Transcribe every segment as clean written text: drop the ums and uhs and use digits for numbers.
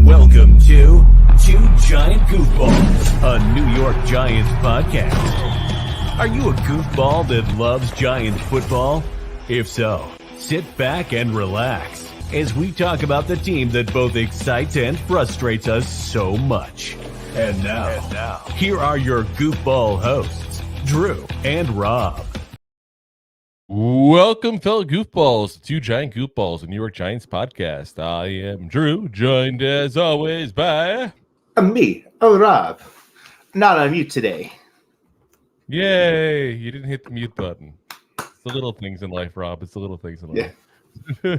Welcome to Two Giant Goofballs, a New York Giants podcast. Are you a goofball that loves Giants football? If so, sit back and relax as we talk about the team that both excites and frustrates us so much. And now, here are your goofball hosts, Drew and Rob. Welcome, fellow goofballs, to Two Giant Goofballs, a New York Giants podcast. I am Drew, joined as always by... Me, Rob. Not on mute today. Yay, you didn't hit the mute button. It's the little things in life, Rob. It's the little things in life. Yeah.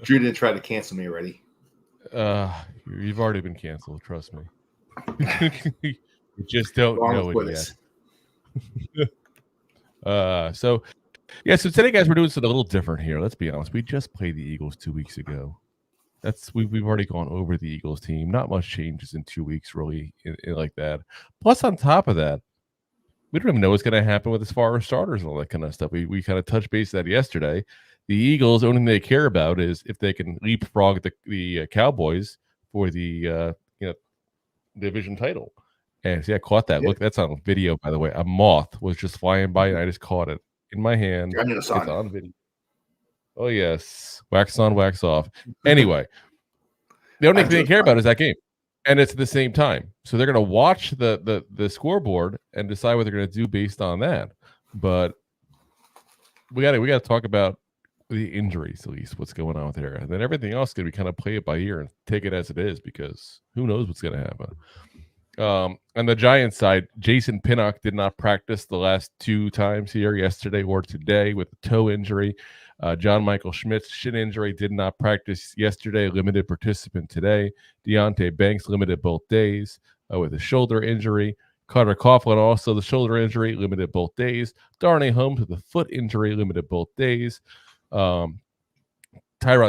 Drew didn't try to cancel me already. You've already been canceled, trust me. You just don't know it yet. So today, guys, we're doing something a little different here. Let's be honest. We just played the Eagles 2 weeks ago. We've already gone over the Eagles team. Not much changes in 2 weeks, really, in like that. Plus, on top of that, we don't even know what's going to happen with as far as starters and all that kind of stuff. We kind of touched base on that yesterday. The Eagles, the only thing they care about is if they can leapfrog the Cowboys for the division title. And see, I caught that. Yeah. Look, that's on video, by the way. A moth was just flying by, and I just caught it in my hand. It's on video. Oh, yes. Wax on, wax off. Anyway, the only thing they care about is that game. And it's at the same time. So they're going to watch the scoreboard and decide what they're going to do based on that. But we got to talk about the injuries, at least, what's going on there. And then everything else is going to be kind of play it by ear and take it as it is, because who knows what's going to happen. On the Giants side, Jason Pinnock did not practice the last 2 times here, yesterday or today, with a toe injury. John Michael Schmidt's shin injury did not practice yesterday, limited participant today. Deonte Banks limited both days with a shoulder injury. Carter Coughlin also the shoulder injury, limited both days. Darnay Holmes with a foot injury, limited both days. Tyrod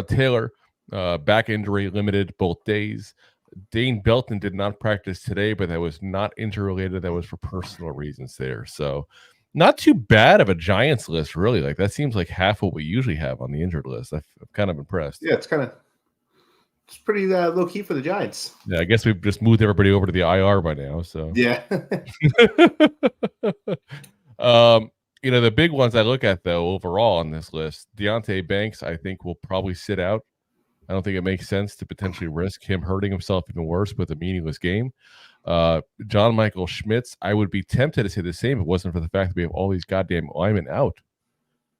Taylor, back injury, limited both days. Dane Belton did not practice today, but that was not injury-related. That was for personal reasons there. So not too bad of a Giants list, really. Like, that seems like half what we usually have on the injured list. I'm kind of impressed. Yeah, it's pretty low-key for the Giants. Yeah, I guess we've just moved everybody over to the IR by now. So yeah. The big ones I look at, though, overall on this list, Deonte Banks, I think, will probably sit out. I don't think it makes sense to potentially risk him hurting himself even worse with a meaningless game. John Michael Schmitz, I would be tempted to say the same if it wasn't for the fact that we have all these goddamn linemen out.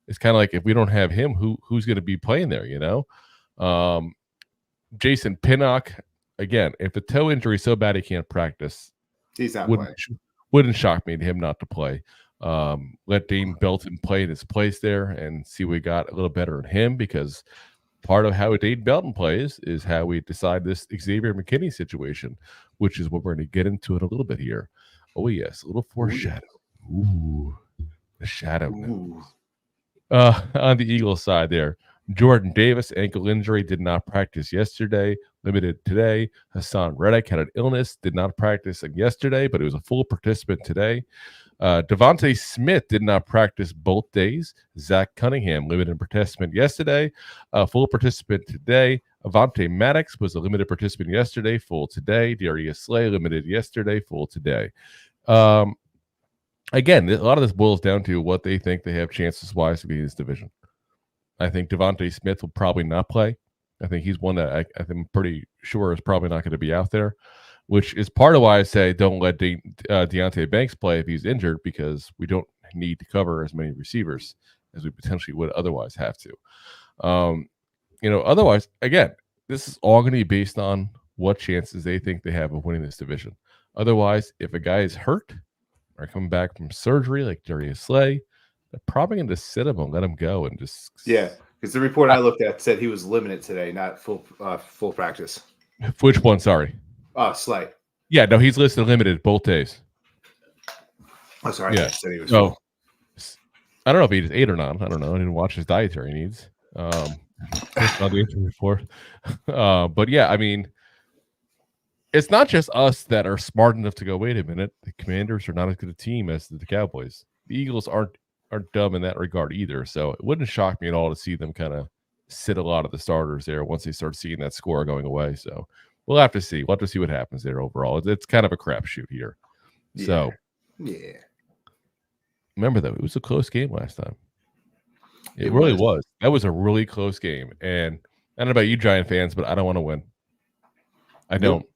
It's kind of like, if we don't have him, who's going to be playing there, you know? Jason Pinnock, again, if the toe injury is so bad he can't practice, he's not playing. Wouldn't shock me to him not to play. Let Dane Belton play in his place there and see we got a little better in him, because part of how Dane Belton plays is how we decide this Xavier McKinney situation, which is what we're going to get into in a little bit here. Oh, yes, a little foreshadow. Ooh, the shadow. Ooh. On the Eagles side there, Jordan Davis, ankle injury, did not practice yesterday, limited today. Hassan Reddick had an illness, did not practice yesterday, but it was a full participant today. Devontae Smith did not practice both days. Zach Cunningham, limited participant yesterday, full participant today. Avonte Maddox was a limited participant yesterday, full today. Darius Slay, limited yesterday, full today. Again, a lot of this boils down to what they think they have chances-wise to be in this division. I think Devontae Smith will probably not play. I think he's one that I'm pretty sure is probably not going to be out there, which is part of why I say don't let Deonte Banks play if he's injured, because we don't need to cover as many receivers as we potentially would otherwise have to. Otherwise, again, this is all going to be based on what chances they think they have of winning this division. Otherwise, if a guy is hurt or coming back from surgery like Darius Slay, they're probably going to sit him and let him go and just... Yeah, because the report I looked at said he was limited today, not full practice. Which one? Sorry. Slay. Yeah, no, he's listed limited both days. Oh, sorry. Yeah. I said he was full. I don't know if he just ate or not. I don't know. I didn't watch his dietary needs. On the injury report. But yeah, I mean, it's not just us that are smart enough to go, wait a minute, the Commanders are not as good a team as the Cowboys. The Eagles aren't dumb in that regard either. So it wouldn't shock me at all to see them kind of sit a lot of the starters there once they start seeing that score going away. So we'll have to see. We'll have to see what happens there overall. It's kind of a crapshoot here. Yeah. So, yeah. remember, though, it was a close game last time. It It really was. was. That was a really close game. And I don't know about you Giant fans, but I don't want to win. I don't. Nope.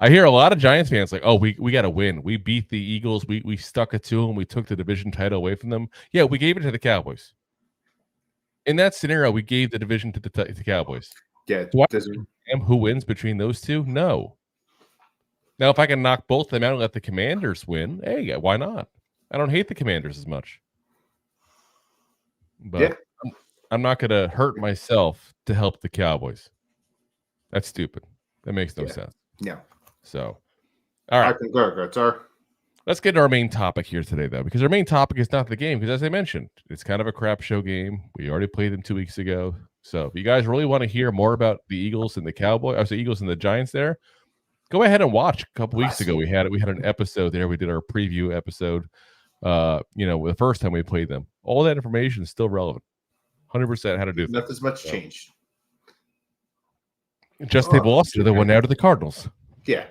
I hear a lot of Giants fans like, oh, we got to win. We beat the Eagles. We stuck it to them. We took the division title away from them. Yeah, we gave it to the Cowboys. In that scenario, we gave the division to the Cowboys. Yeah. Do I Doesn't, who wins between those two? No. Now, if I can knock both of them out and let the Commanders win, hey, why not? I don't hate the Commanders as much. But yeah. I'm not going to hurt myself to help the Cowboys. That's stupid. That makes no sense. Yeah. So, all right. I concur, sir. Let's get to our main topic here today, though, because our main topic is not the game. Because as I mentioned, it's kind of a crap show game. We already played them 2 weeks ago. So if you guys really want to hear more about the Eagles and the Cowboys, I say Eagles and the Giants there, go ahead and watch. A couple weeks ago, we had an episode there. We did our preview episode. The first time we played them. All that information is still relevant. 100% how to do Nothing's much changed. Just they lost to the one out of the Cardinals. Yeah.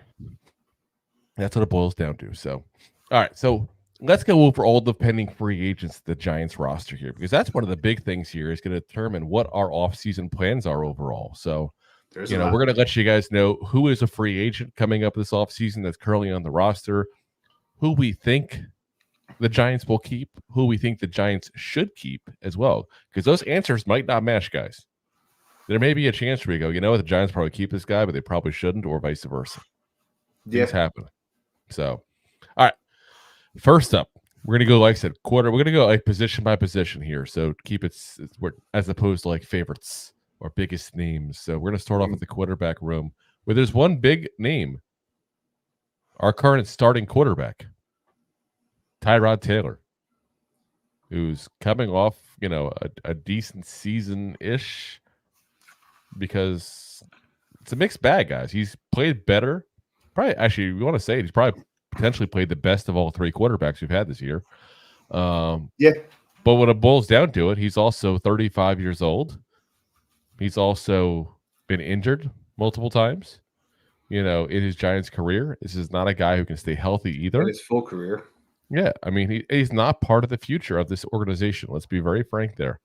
That's what it boils down to. So, all right. So let's go over all the pending free agents, the Giants roster here, because that's one of the big things here is going to determine what our offseason plans are overall. So, we're going to let you guys know who is a free agent coming up this offseason that's currently on the roster, who we think the Giants will keep, who we think the Giants should keep as well, because those answers might not match, guys. There may be a chance where you go, the Giants probably keep this guy, but they probably shouldn't, or vice versa. Things happen. So, all right. First up, we're going to go, like I said, we're going to go like position by position here. So keep it as opposed to like favorites or biggest names. So we're going to start off with the quarterback room where there's one big name, our current starting quarterback, Tyrod Taylor, who's coming off, a decent season-ish, because it's a mixed bag, guys. He's played better. Probably, actually, we want to say he's probably potentially played the best of all three quarterbacks we've had this year. Yeah. But when it boils down to it, he's also 35 years old. He's also been injured multiple times, in his Giants career. This is not a guy who can stay healthy either. In his full career. Yeah. I mean, he's not part of the future of this organization. Let's be very frank there.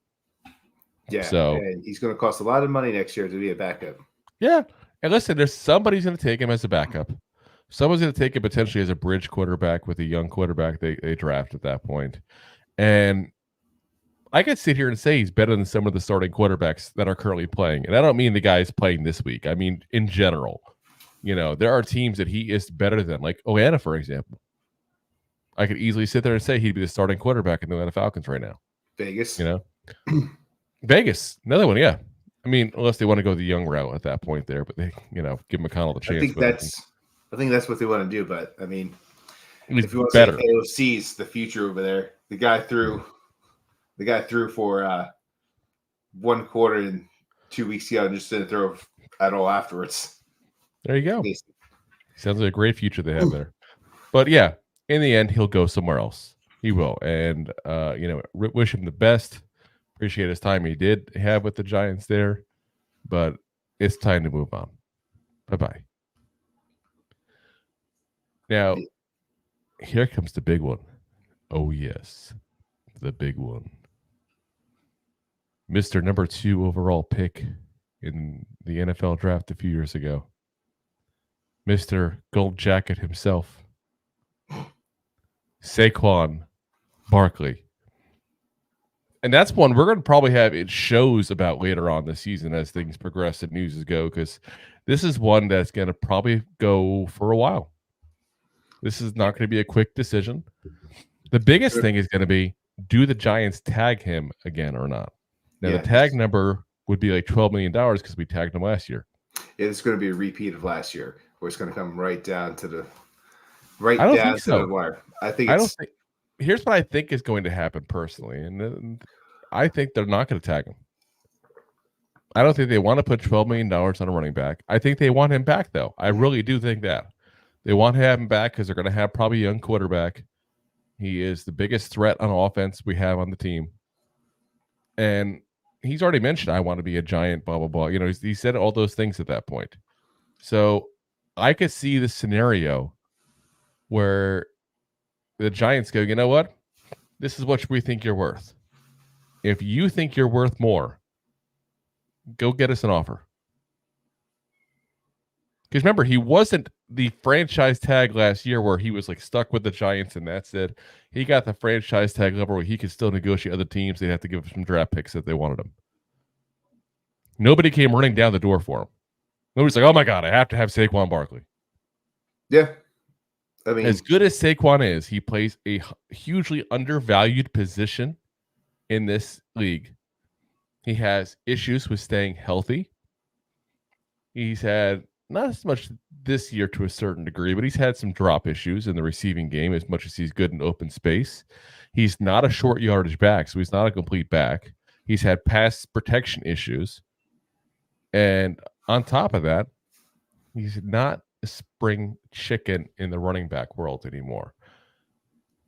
Yeah. So, and he's going to cost a lot of money next year to be a backup. Yeah. And listen, somebody's going to take him as a backup. Someone's going to take him potentially as a bridge quarterback with a young quarterback they draft at that point. And I could sit here and say he's better than some of the starting quarterbacks that are currently playing. And I don't mean the guys playing this week. I mean, in general, there are teams that he is better than, like Atlanta, for example. I could easily sit there and say he'd be the starting quarterback in the Atlanta Falcons right now. Vegas. Vegas, another one, yeah. I mean, unless they want to go the young route at that point there, but they, give McConnell the chance. I think that's what they want to do. But I mean, if you want to say AOC's the future over there, the guy threw for 1 quarter and 2 weeks ago and just didn't throw at all afterwards. There you go. Sounds like a great future they have there. But yeah, in the end, he'll go somewhere else. He will, and wish him the best. Appreciate his time he did have with the Giants there, but it's time to move on. Bye-bye. Now, here comes the big one. Oh, yes, the big one. Mr. number 2 overall pick in the NFL draft a few years ago. Mr. Gold Jacket himself. Saquon Barkley. And that's one we're going to probably have shows about later on this season as things progress and news go, because this is one that's going to probably go for a while. This is not going to be a quick decision. The biggest thing is going to be, do the Giants tag him again or not? Now, the tag number would be like $12 million because we tagged him last year. It's going to be a repeat of last year, where it's going to come right down to the wire. Here's what I think is going to happen personally, and I think they're not going to tag him. I don't think they want to put $12 million on a running back. I think they want him back, though. I really do think that. They want to have him back because they're going to have probably a young quarterback. He is the biggest threat on offense we have on the team. And he's already mentioned, I want to be a Giant, blah, blah, blah. He said all those things at that point. So I could see the scenario where the Giants go, you know what? This is what we think you're worth. If you think you're worth more, go get us an offer. Because remember, he wasn't the franchise tag last year where he was like stuck with the Giants and that's it. He got the franchise tag level where he could still negotiate other teams. They'd have to give him some draft picks if they wanted him. Nobody came running down the door for him. Nobody's like, oh my God, I have to have Saquon Barkley. Yeah. I mean, as good as Saquon is, he plays a hugely undervalued position in this league. He has issues with staying healthy. He's had not as much this year to a certain degree, but he's had some drop issues in the receiving game as much as he's good in open space. He's not a short yardage back, so he's not a complete back. He's had pass protection issues. And on top of that, he's not a spring chicken in the running back world anymore.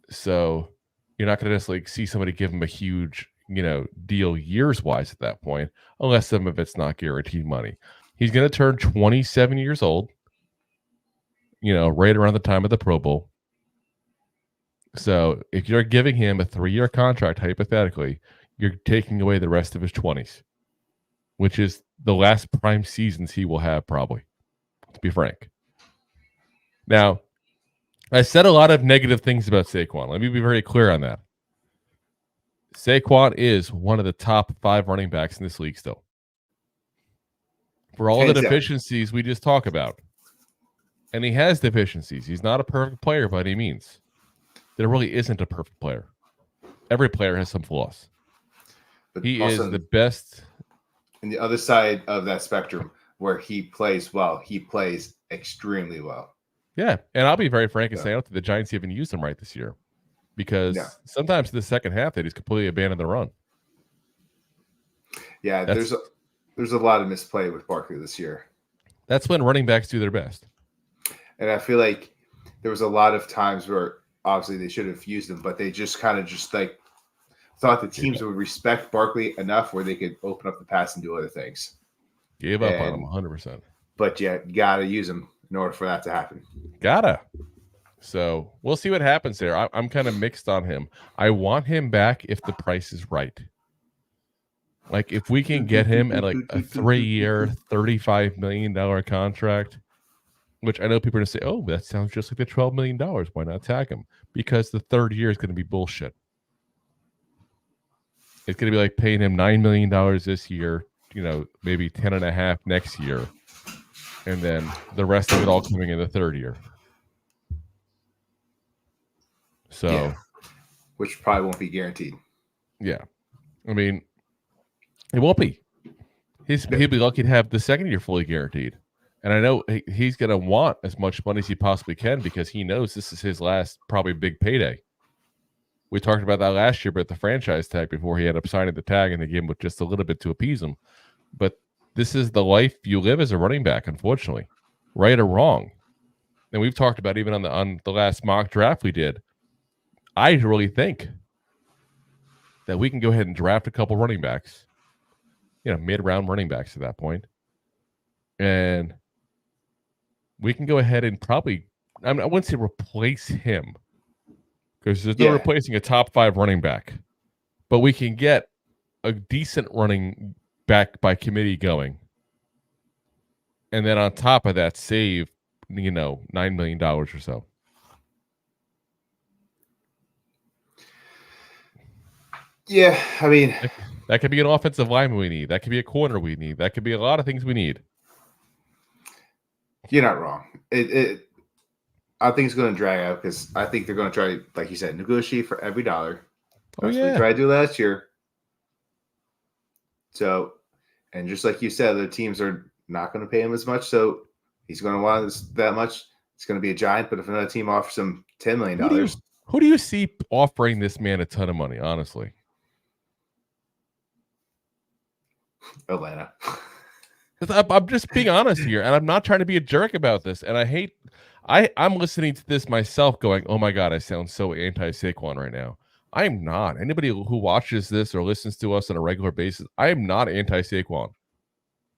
So you're not going to necessarily see somebody give him a huge, deal years-wise at that point, unless some of it's not guaranteed money. He's going to turn 27 years old, right around the time of the Pro Bowl. So if you're giving him a 3-year contract, hypothetically, you're taking away the rest of his 20s, which is the last prime seasons he will have, probably, to be frank. Now, I said a lot of negative things about Saquon. Let me be very clear on that. Saquon is one of the top 5 running backs in this league still. For all the deficiencies we just talked about. And he has deficiencies. He's not a perfect player by any means. There really isn't a perfect player. Every player has some flaws. But he is the best. On the other side of that spectrum, where he plays well, he plays extremely well. Yeah, and I'll be very frank and say I don't think the Giants even used him right this year. Because sometimes in the second half they just completely abandon the run. Yeah, there's a lot of misplay with Barkley this year. That's when running backs do their best. And I feel like there was a lot of times where obviously they should have used him, but they just kind of thought the teams would respect Barkley enough where they could open up the pass and do other things. Gave up on him 100%. But you gotta use him in order for that to happen. Gotta. So we'll see what happens there. I'm kind of mixed on him. I want him back if the price is right. Like if we can get him at like a 3-year, $35 million contract, which I know people are going to say, oh, that sounds just like the $12 million. Why not tag him? Because the third year is going to be bullshit. It's going to be like paying him $9 million this year, maybe 10.5 next year. And then the rest of it all coming in the third year. So, which probably won't be guaranteed. Yeah. I mean, it won't be. He'll be lucky to have the second year fully guaranteed. And I know he's going to want as much money as he possibly can because he knows this is his last probably big payday. We talked about that last year, but the franchise tag before he ended up signing the tag and they gave him just a little bit to appease him. But this is the life you live as a running back, unfortunately, right or wrong. And we've talked about even on the last mock draft we did. I really think that we can go ahead and draft a couple running backs, mid-round running backs at that point. And we can go ahead and probably, I wouldn't say replace him because there's no replacing a top 5 running back, but we can get a decent running back by committee going. And then on top of that, save, $9 million or so. Yeah, I mean, that could be an offensive lineman we need. That could be a corner we need. That could be a lot of things we need. You're not wrong. I think it's going to drag out because I think they're going to try, like you said, negotiate for every dollar. That's what they tried to do last year. So, and just like you said, the teams are not going to pay him as much. So he's going to want that much. It's going to be a giant. But if another team offers him $10 million, who do you see offering this man a ton of money? Honestly, Atlanta. I'm just being honest here, and I'm not trying to be a jerk about this. And I'm listening to this myself going, oh my God, I sound so anti-Saquon right now. I'm not. Anybody who watches this or listens to us on a regular basis, I am not anti-Saquon.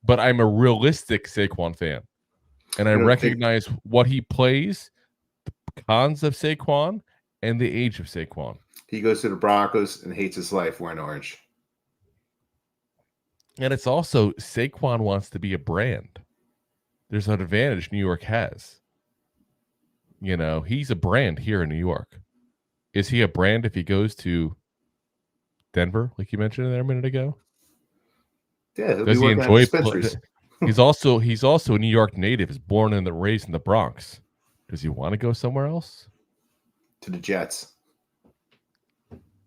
But I'm a realistic Saquon fan. And I recognize what he plays, the cons of Saquon, and the age of Saquon. He goes to the Broncos and hates his life wearing orange. And it's also Saquon wants to be a brand. There's an advantage New York has. You know, he's a brand here in New York. Is he a brand if he goes to Denver, like you mentioned there a minute ago? Yeah, he'll does be he working enjoy at dispensaries. He's also a New York native. He's born and raised in the Bronx. Does he want to go somewhere else? To the Jets.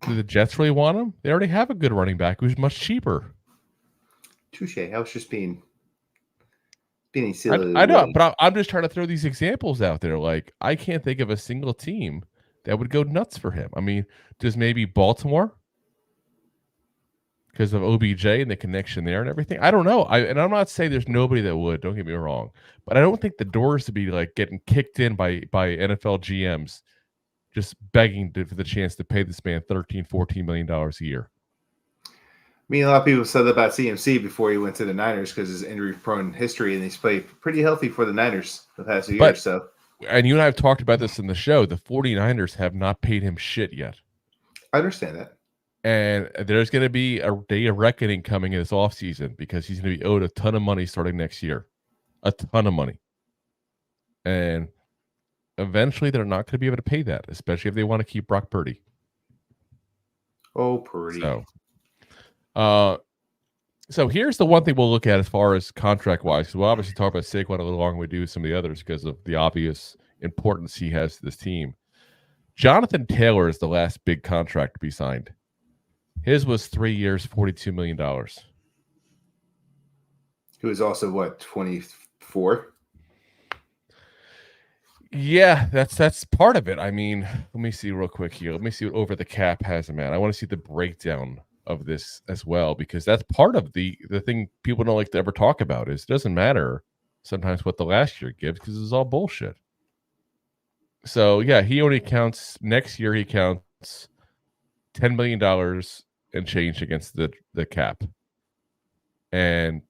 Do the Jets really want him? They already have a good running back who's much cheaper. Touche. I was just being silly. I know, but I'm just trying to throw these examples out there. Like, I can't think of a single team that would go nuts for him. I mean, does maybe Baltimore? Because of OBJ and the connection there and everything. I don't know. And I'm not saying there's nobody that would. Don't get me wrong, but I don't think the doors to be like getting kicked in by NFL GMs, just begging for the chance to pay this man $13-14 million a year. I mean, a lot of people said that about CMC before he went to the Niners because his injury-prone history, and he's played pretty healthy for the Niners the past few years. So, and you and I have talked about this in the show. The 49ers have not paid him shit yet. I understand that. And there's going to be a day of reckoning coming in this offseason because he's going to be owed a ton of money starting next year. A ton of money. And eventually they're not going to be able to pay that, especially if they want to keep Brock Purdy. Oh, Purdy. So here's the one thing we'll look at as far as contract-wise. We'll obviously talk about Saquon a little longer than we do with some of the others because of the obvious importance he has to this team. Jonathan Taylor is the last big contract to be signed. His was 3 years, $42 million. He was also, what, 24? Yeah, that's part of it. I mean, let me see real quick here. Let me see what Over the Cap has him at. I want to see the breakdown of this as well, because that's part of the thing people don't like to ever talk about is it doesn't matter sometimes what the last year gives because it's all bullshit. So, yeah, he only counts next year. He counts $10 million and change against the cap. And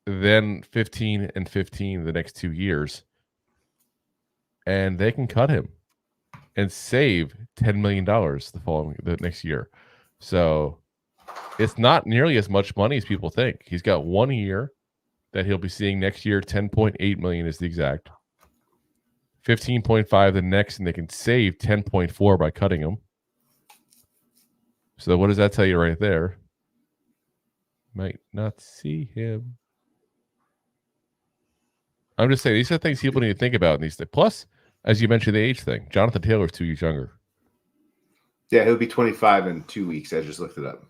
then 15 and 15 the next 2 years. And they can cut him and save $10 million the next year. So it's not nearly as much money as people think. He's got 1 year that he'll be seeing next year. 10.8 million is the exact. 15.5 the next, and they can save 10.4 by cutting him. So what does that tell you right there? Might not see him. I'm just saying these are things people need to think about in these things. Plus, as you mentioned, the age thing. Jonathan Taylor is 2 years younger. Yeah, he'll be 25 in 2 weeks. I just looked it up.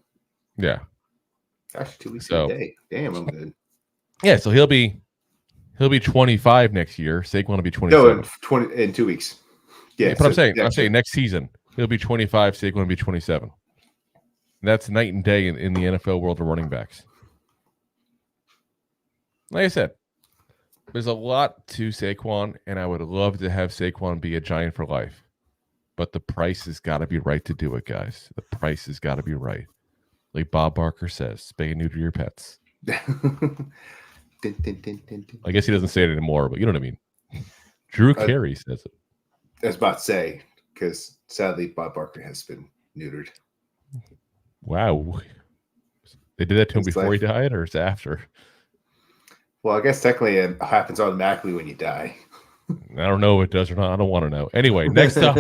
Yeah. Actually, 2 weeks a day. Damn, I'm good. Yeah, so he'll be 25 next year. Saquon will be 27. No, in 2 weeks. Yeah, but I'm saying next season he'll be 25. Saquon will be 27. That's night and day in the NFL world of running backs. Like I said, there's a lot to Saquon, and I would love to have Saquon be a Giant for life. But the price has got to be right to do it, guys. The price has got to be right. Like Bob Barker says, spay and neuter your pets. I guess he doesn't say it anymore, but you know what I mean. Drew Carey says it. I was about to say, because sadly, Bob Barker has been neutered. Wow. They did that to him before he died, or is it after? Well, I guess technically it happens automatically when you die. I don't know if it does or not. I don't want to know. Anyway, next up,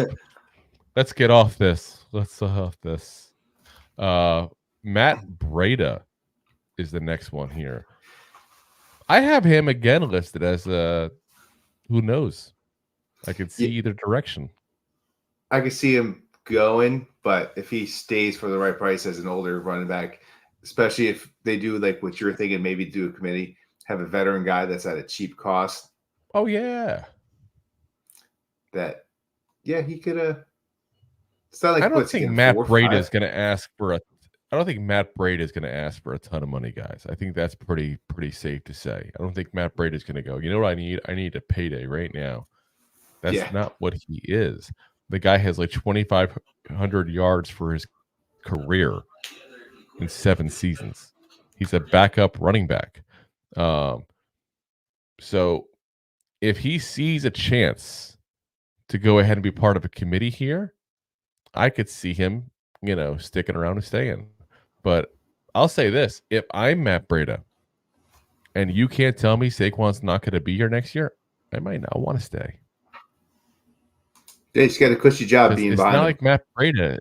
let's get off this. Matt Breida is the next one here. I have him again listed as who knows. I could see either direction. I could see him going, but if he stays for the right price as an older running back, especially if they do like what you're thinking, maybe do a committee, have a veteran guy that's at a cheap cost. Oh yeah. He could it's not like I don't think Matt Breida is going to ask for a ton of money, guys. I think that's pretty safe to say. I don't think Matt Breida is going to go, you know what I need? I need a payday right now. That's not what he is. The guy has like 2,500 yards for his career in 7 seasons. He's a backup running back. So if he sees a chance to go ahead and be part of a committee here, I could see him, sticking around and staying. But I'll say this: if I'm Matt Breida, and you can't tell me Saquon's not going to be here next year, I might not want to stay. He's got a cushy job being It's behind not him. like Matt Breida.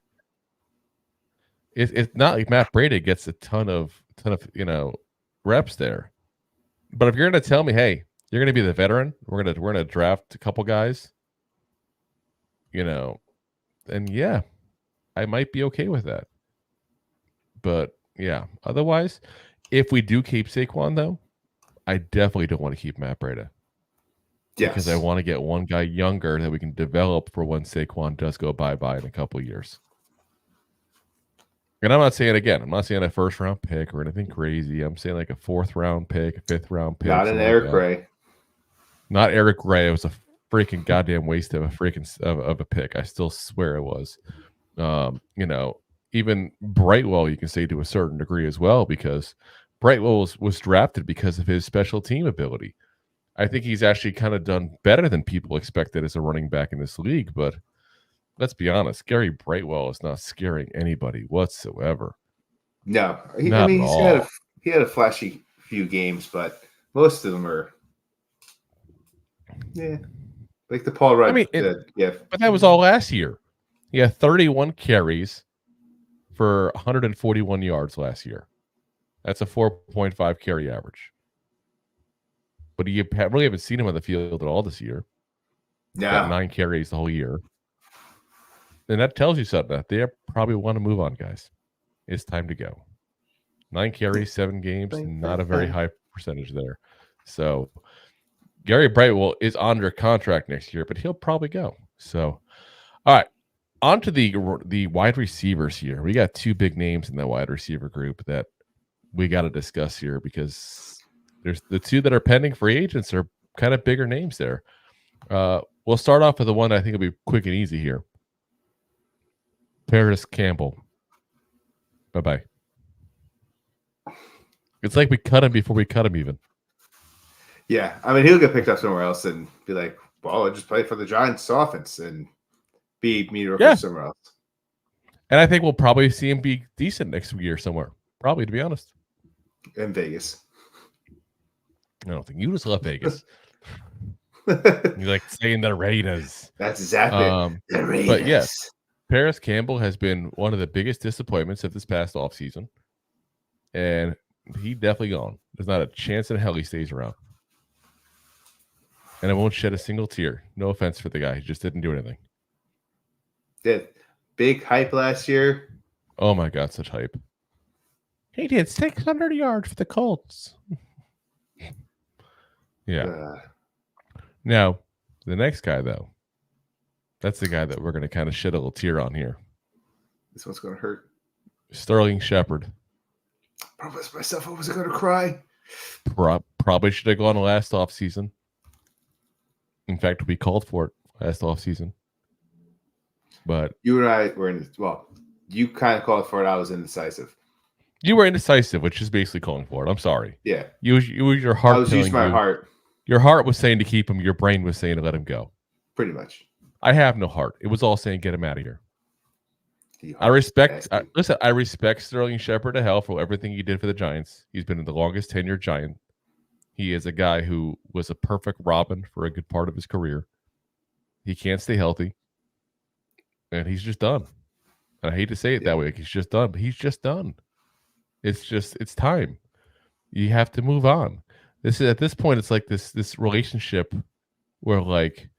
It's not like Matt Breida gets a ton of reps there. But if you're going to tell me, hey, you're going to be the veteran, we're gonna draft a couple guys, then yeah, I might be okay with that. But yeah, otherwise, if we do keep Saquon though, I definitely don't want to keep Matt Breida. Because I want to get one guy younger that we can develop for when Saquon does go bye-bye in a couple of years. And I'm not saying a first-round pick or anything crazy. I'm saying like a fourth-round pick, a fifth-round pick. Not an Eric Gray. Not Eric Gray. It was a freaking goddamn waste of a pick. I still swear it was. Even Brightwell, you can say to a certain degree as well, because Brightwell was drafted because of his special team ability. I think he's actually kind of done better than people expected as a running back in this league. But let's be honest, Gary Brightwell is not scaring anybody whatsoever. No, he had a flashy few games, but most of them are, like the Paul Rudd. But that was all last year. He had 31 carries for 141 yards last year. That's a 4.5 carry average. But you really haven't seen him on the field at all this year. Yeah, 9 carries the whole year. And that tells you something. That they probably want to move on, guys. It's time to go. 9 carries, 7 games, not a very high percentage there. So Gary Brightwell is under contract next year, but he'll probably go. So, all right. On to the wide receivers here. We got 2 big names in the wide receiver group that we got to discuss here, because there's the 2 that are pending free agents are kind of bigger names there. We'll start off with the one that I think will be quick and easy here. Parris Campbell. Bye-bye. It's like we cut him before we cut him even. Yeah, I mean, he'll get picked up somewhere else and be like, well, I just played for the Giants offense and be mediocre somewhere else. And I think we'll probably see him be decent next year somewhere. Probably, to be honest. In Vegas. I don't think you just love Vegas. You like saying the Raiders. That's exactly the Raiders. But yes, Parris Campbell has been one of the biggest disappointments of this past offseason. And he definitely gone. There's not a chance in hell he stays around. And I won't shed a single tear. No offense for the guy. He just didn't do anything. Did big hype last year. Oh my God, such hype. He did 600 yards for the Colts. Yeah. Now, the next guy, though, that's the guy that we're going to kind of shed a little tear on here. This one's going to hurt. Sterling Shepard. I promised myself I wasn't going to cry. Probably should have gone last offseason. In fact, we called for it last offseason. But you and I were you kind of called for it. I was indecisive. You were indecisive, which is basically calling for it. I'm sorry. Yeah. Your heart. I was using my heart. Your heart was saying to keep him. Your brain was saying to let him go. Pretty much. I have no heart. It was all saying get him out of here. I respect Sterling Shepard to hell for everything he did for the Giants. He's been the longest tenured Giant. He is a guy who was a perfect Robin for a good part of his career. He can't stay healthy. And he's just done. And I hate to say it that way. Like he's just done. But he's just done. It's time. You have to move on. At this point, it's like this relationship where like,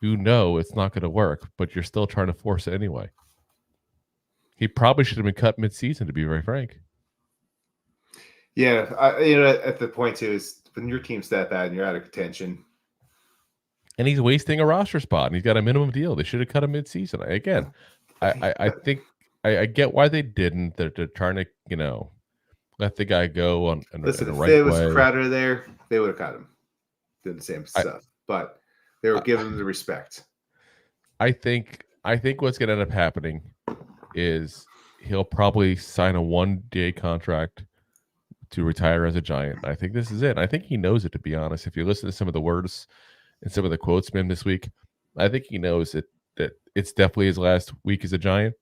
it's not going to work, but you're still trying to force it anyway. He probably should have been cut mid-season, to be very frank. Yeah, at the point too is when your team's that bad and you're out of contention, and he's wasting a roster spot, and he's got a minimum deal. They should have cut him mid-season. Again, I think I get why they didn't. They're trying to let the guy go on. Listen, in if right there was way. Crowder there, they would have cut him. Did the same stuff, but they were giving him the respect. I think what's going to end up happening is he'll probably sign a 1-day contract to retire as a Giant. I think this is it. I think he knows it, to be honest. If you listen to some of the words and some of the quotes from him this week, I think he knows that it's definitely his last week as a Giant,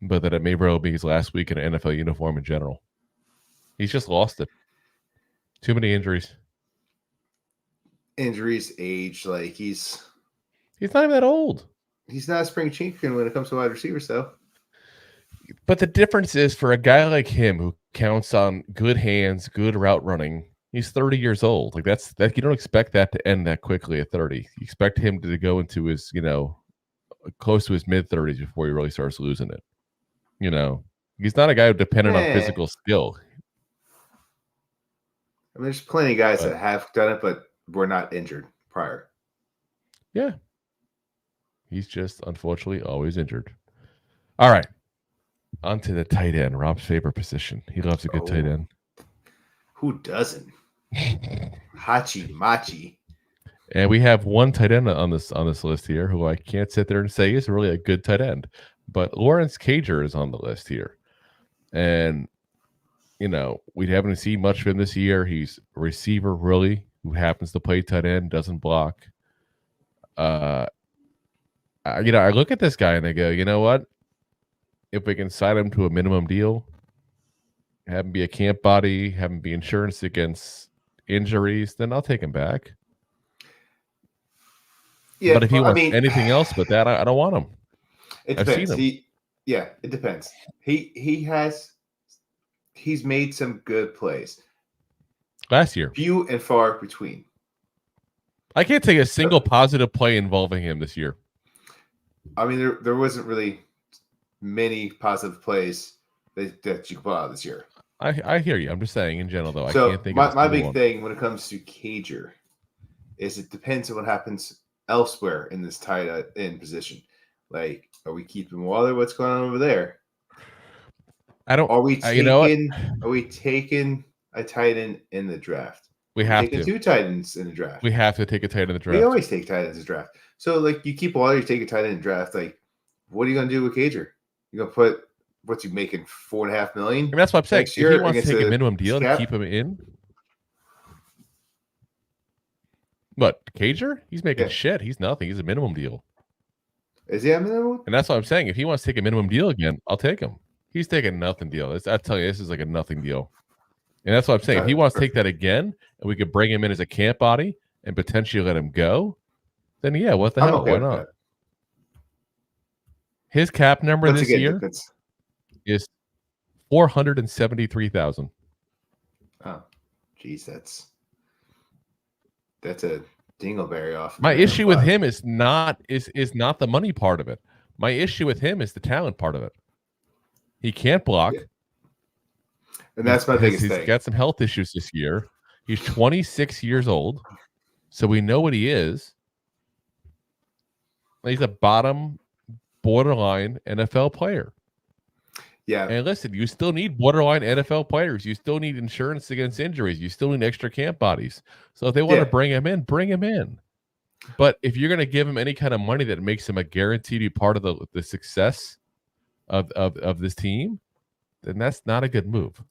but that it may very well be his last week in an NFL uniform in general. He's just lost it. Too many injuries. Injuries, age, like he's not even that old. He's not a spring chicken when it comes to wide receivers, though. But the difference is for a guy like him who counts on good hands, good route running, he's 30 years old. Like that you don't expect that to end that quickly at 30. You expect him to go into his, close to his mid-30s before he really starts losing it. He's not a guy who dependent on physical skill. I mean, there's plenty of guys that have done it, but were not injured prior. Yeah. He's just, unfortunately, always injured. All right. On to the tight end, Rob's favorite position. He loves a good tight end. Who doesn't? Hachi Machi. And we have one tight end on this list here who I can't sit there and say is really a good tight end. But Lawrence Cager is on the list here. And, we haven't seen much of him this year. He's a receiver, really, who happens to play tight end, doesn't block. I look at this guy and I go, you know what? If we can sign him to a minimum deal, have him be a camp body, have him be insurance against injuries, then I'll take him back. Yeah, but if he wants anything else but that, I don't want him. It depends. It depends. He's made some good plays last year. Few and far between. I can't take a single positive play involving him this year. I mean, there wasn't really many positive plays that you could pull out this year. I hear you. I'm just saying in general, though. So I can't think my, of my big thing when it comes to Cager is it depends on what happens elsewhere in this tight end position. Like, are we keeping Waller? What's going on over there? Are we taking a tight end in the draft? We have to. Two tight ends in the draft. We have to take a tight end in the draft. We always take tight ends in the draft. So, like, you keep Waller, you take a tight end in the draft. Like, what are you going to do with Cager? You're going to put, what's he making, $4.5 million? I mean, that's what I'm saying. If he wants to take a minimum deal to keep him in. What, Cager? He's making shit. He's nothing. He's a minimum deal. Is he a minimum? And that's what I'm saying. If he wants to take a minimum deal again, I'll take him. He's taking a nothing deal. I tell you, this is like a nothing deal. And that's what I'm saying. If he wants to take that again, and we could bring him in as a camp body and potentially let him go, then yeah, what the hell? Why not? His cap number this year is $473,000. Oh, geez, that's a dingleberry off. My issue with him is not the money part of it. My issue with him is the talent part of it. He can't block. Yeah. And that's my biggest thing. He's got some health issues this year. He's 26 years old, so we know what he is. He's a borderline NFL player. Yeah. And listen, you still need borderline NFL players. You still need insurance against injuries. You still need extra camp bodies. So if they want to bring him in, bring him in. But if you're going to give him any kind of money that makes him a guaranteed part of the success of this team, then that's not a good move.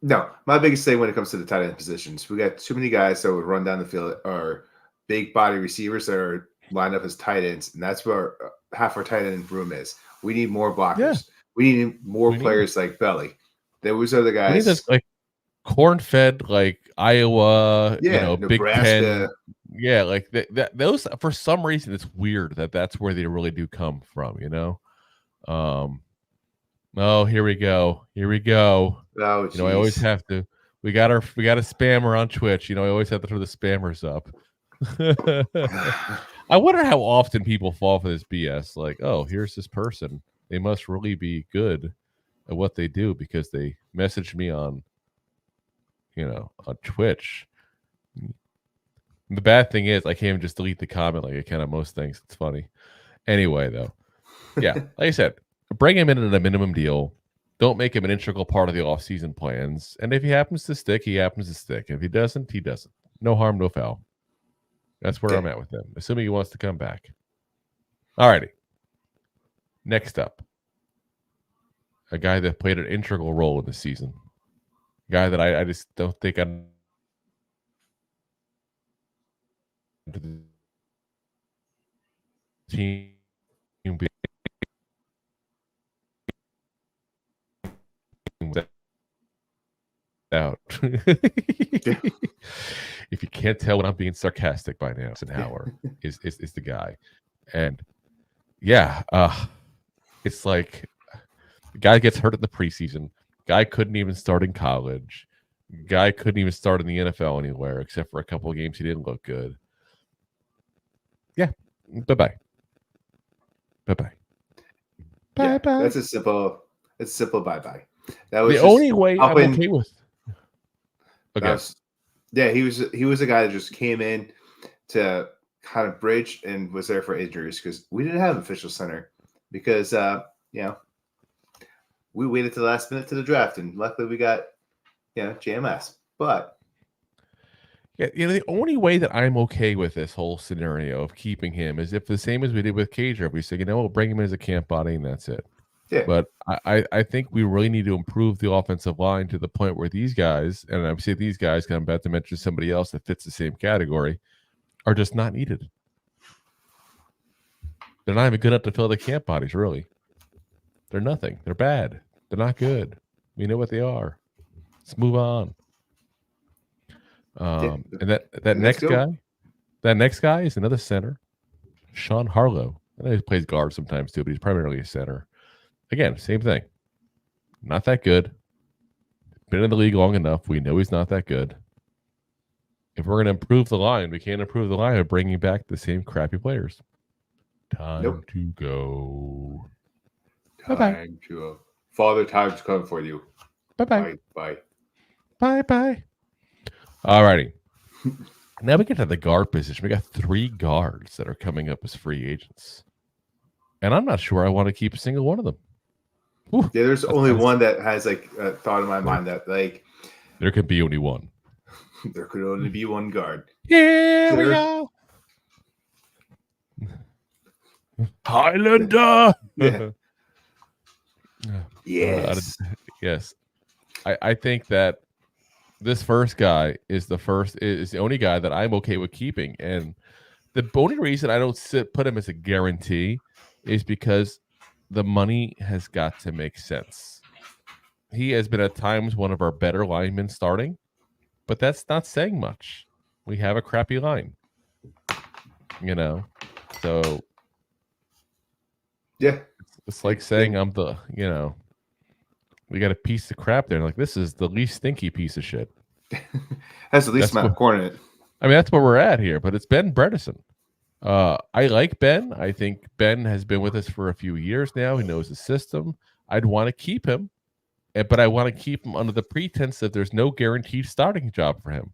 No, my biggest thing when it comes to the tight end positions, we got too many guys that would run down the field or big body receivers that are lined up as tight ends, and that's where half our tight end room is. We need more blockers. Yeah. We need more players like Belly. Those are the guys. We need this, like corn-fed, like Iowa, Nebraska. Big Ten. Yeah, like those. For some reason, it's weird that's where they really do come from. Oh, here we go. Oh, I always have to. We got a spammer on Twitch. I always have to throw the spammers up. I wonder how often people fall for this BS. Like, oh, here's this person. They must really be good at what they do because they messaged me on Twitch. The bad thing is I can't even just delete the comment like I can on most things. It's funny. Anyway, though, yeah, like I said, bring him in at a minimum deal. Don't make him an integral part of the offseason plans. And if he happens to stick, he happens to stick. If he doesn't, he doesn't. No harm, no foul. That's where I'm at with him, assuming he wants to come back. All righty. Next up, a guy that played an integral role in the season. A guy that I just don't think I to the team out. If you can't tell when I'm being sarcastic by now, Eisenhower is the guy. And yeah, it's like the guy gets hurt in the preseason. Guy couldn't even start in college. Guy couldn't even start in the NFL anywhere except for a couple of games he didn't look good. Yeah. Bye-bye. Bye-bye. Yeah, Bye-bye. that's a simple bye-bye. That was The only way I'm in, okay with. Okay. He was a guy that just came in to kind of bridge and was there for injuries because we didn't have an official center because we waited to the last minute to the draft and luckily we got JMS. But yeah, the only way that I'm okay with this whole scenario of keeping him is if the same as we did with Cager, we say, we'll bring him in as a camp body and that's it. Yeah. But I think we really need to improve the offensive line to the point where these guys, and I say these guys, because I'm about to mention somebody else that fits the same category, are just not needed. They're not even good enough to fill the camp bodies, really. They're nothing. They're bad. They're not good. We know what they are. Let's move on. And that next guy is another center, Sean Harlow. I know he plays guard sometimes too, but he's primarily a center. Again, same thing. Not that good. Been in the league long enough. We know he's not that good. If we're going to improve the line, we can't improve the line by bringing back the same crappy players. Time to go. Time to go. Father time's coming for you. Bye-bye. Bye. Bye-bye. All righty. Now we get to the guard position. We got 3 guards that are coming up as free agents. And I'm not sure I want to keep a single one of them. Ooh, yeah, there's only one that has like a thought in my mind that like there could be only one. There could only be one guard. Here we go. Highlander. Yeah. Yes. Yes. I think that this first guy is the only guy that I'm okay with keeping. And the only reason I don't put him as a guarantee is because the money has got to make sense. He has been at times one of our better linemen starting, but that's not saying much. We have a crappy line, so yeah, it's like saying I'm the, we got a piece of crap there. Like, this is the least stinky piece of shit. Has the least amount of corn in it. I mean, that's where we're at here, but it's Ben Bredesen. I like Ben. I think Ben has been with us for a few years now. He knows the system. I'd want to keep him, but I want to keep him under the pretense that there's no guaranteed starting job for him.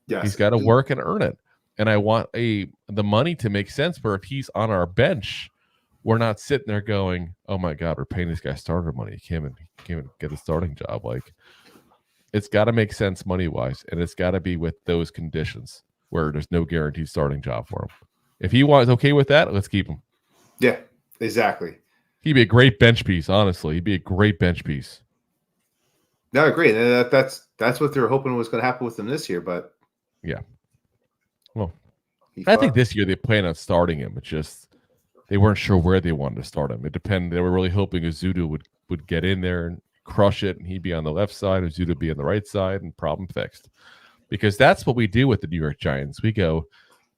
Yes. He's got to work and earn it. And I want the money to make sense where if he's on our bench, we're not sitting there going, oh my God, we're paying this guy starter money. He can't even get a starting job. Like, it's got to make sense money-wise, and it's got to be with those conditions where there's no guaranteed starting job for him. If he was okay with that, let's keep him. Yeah, exactly. He'd be a great bench piece, honestly. He'd be a great bench piece. No, I agree. That's what they were hoping was going to happen with him this year, but yeah. Well, I think this year they plan on starting him. It's just they weren't sure where they wanted to start him. It depended. They were really hoping Azudu would get in there and crush it, and he'd be on the left side, Azudu would be on the right side, and problem fixed. Because that's what we do with the New York Giants. We go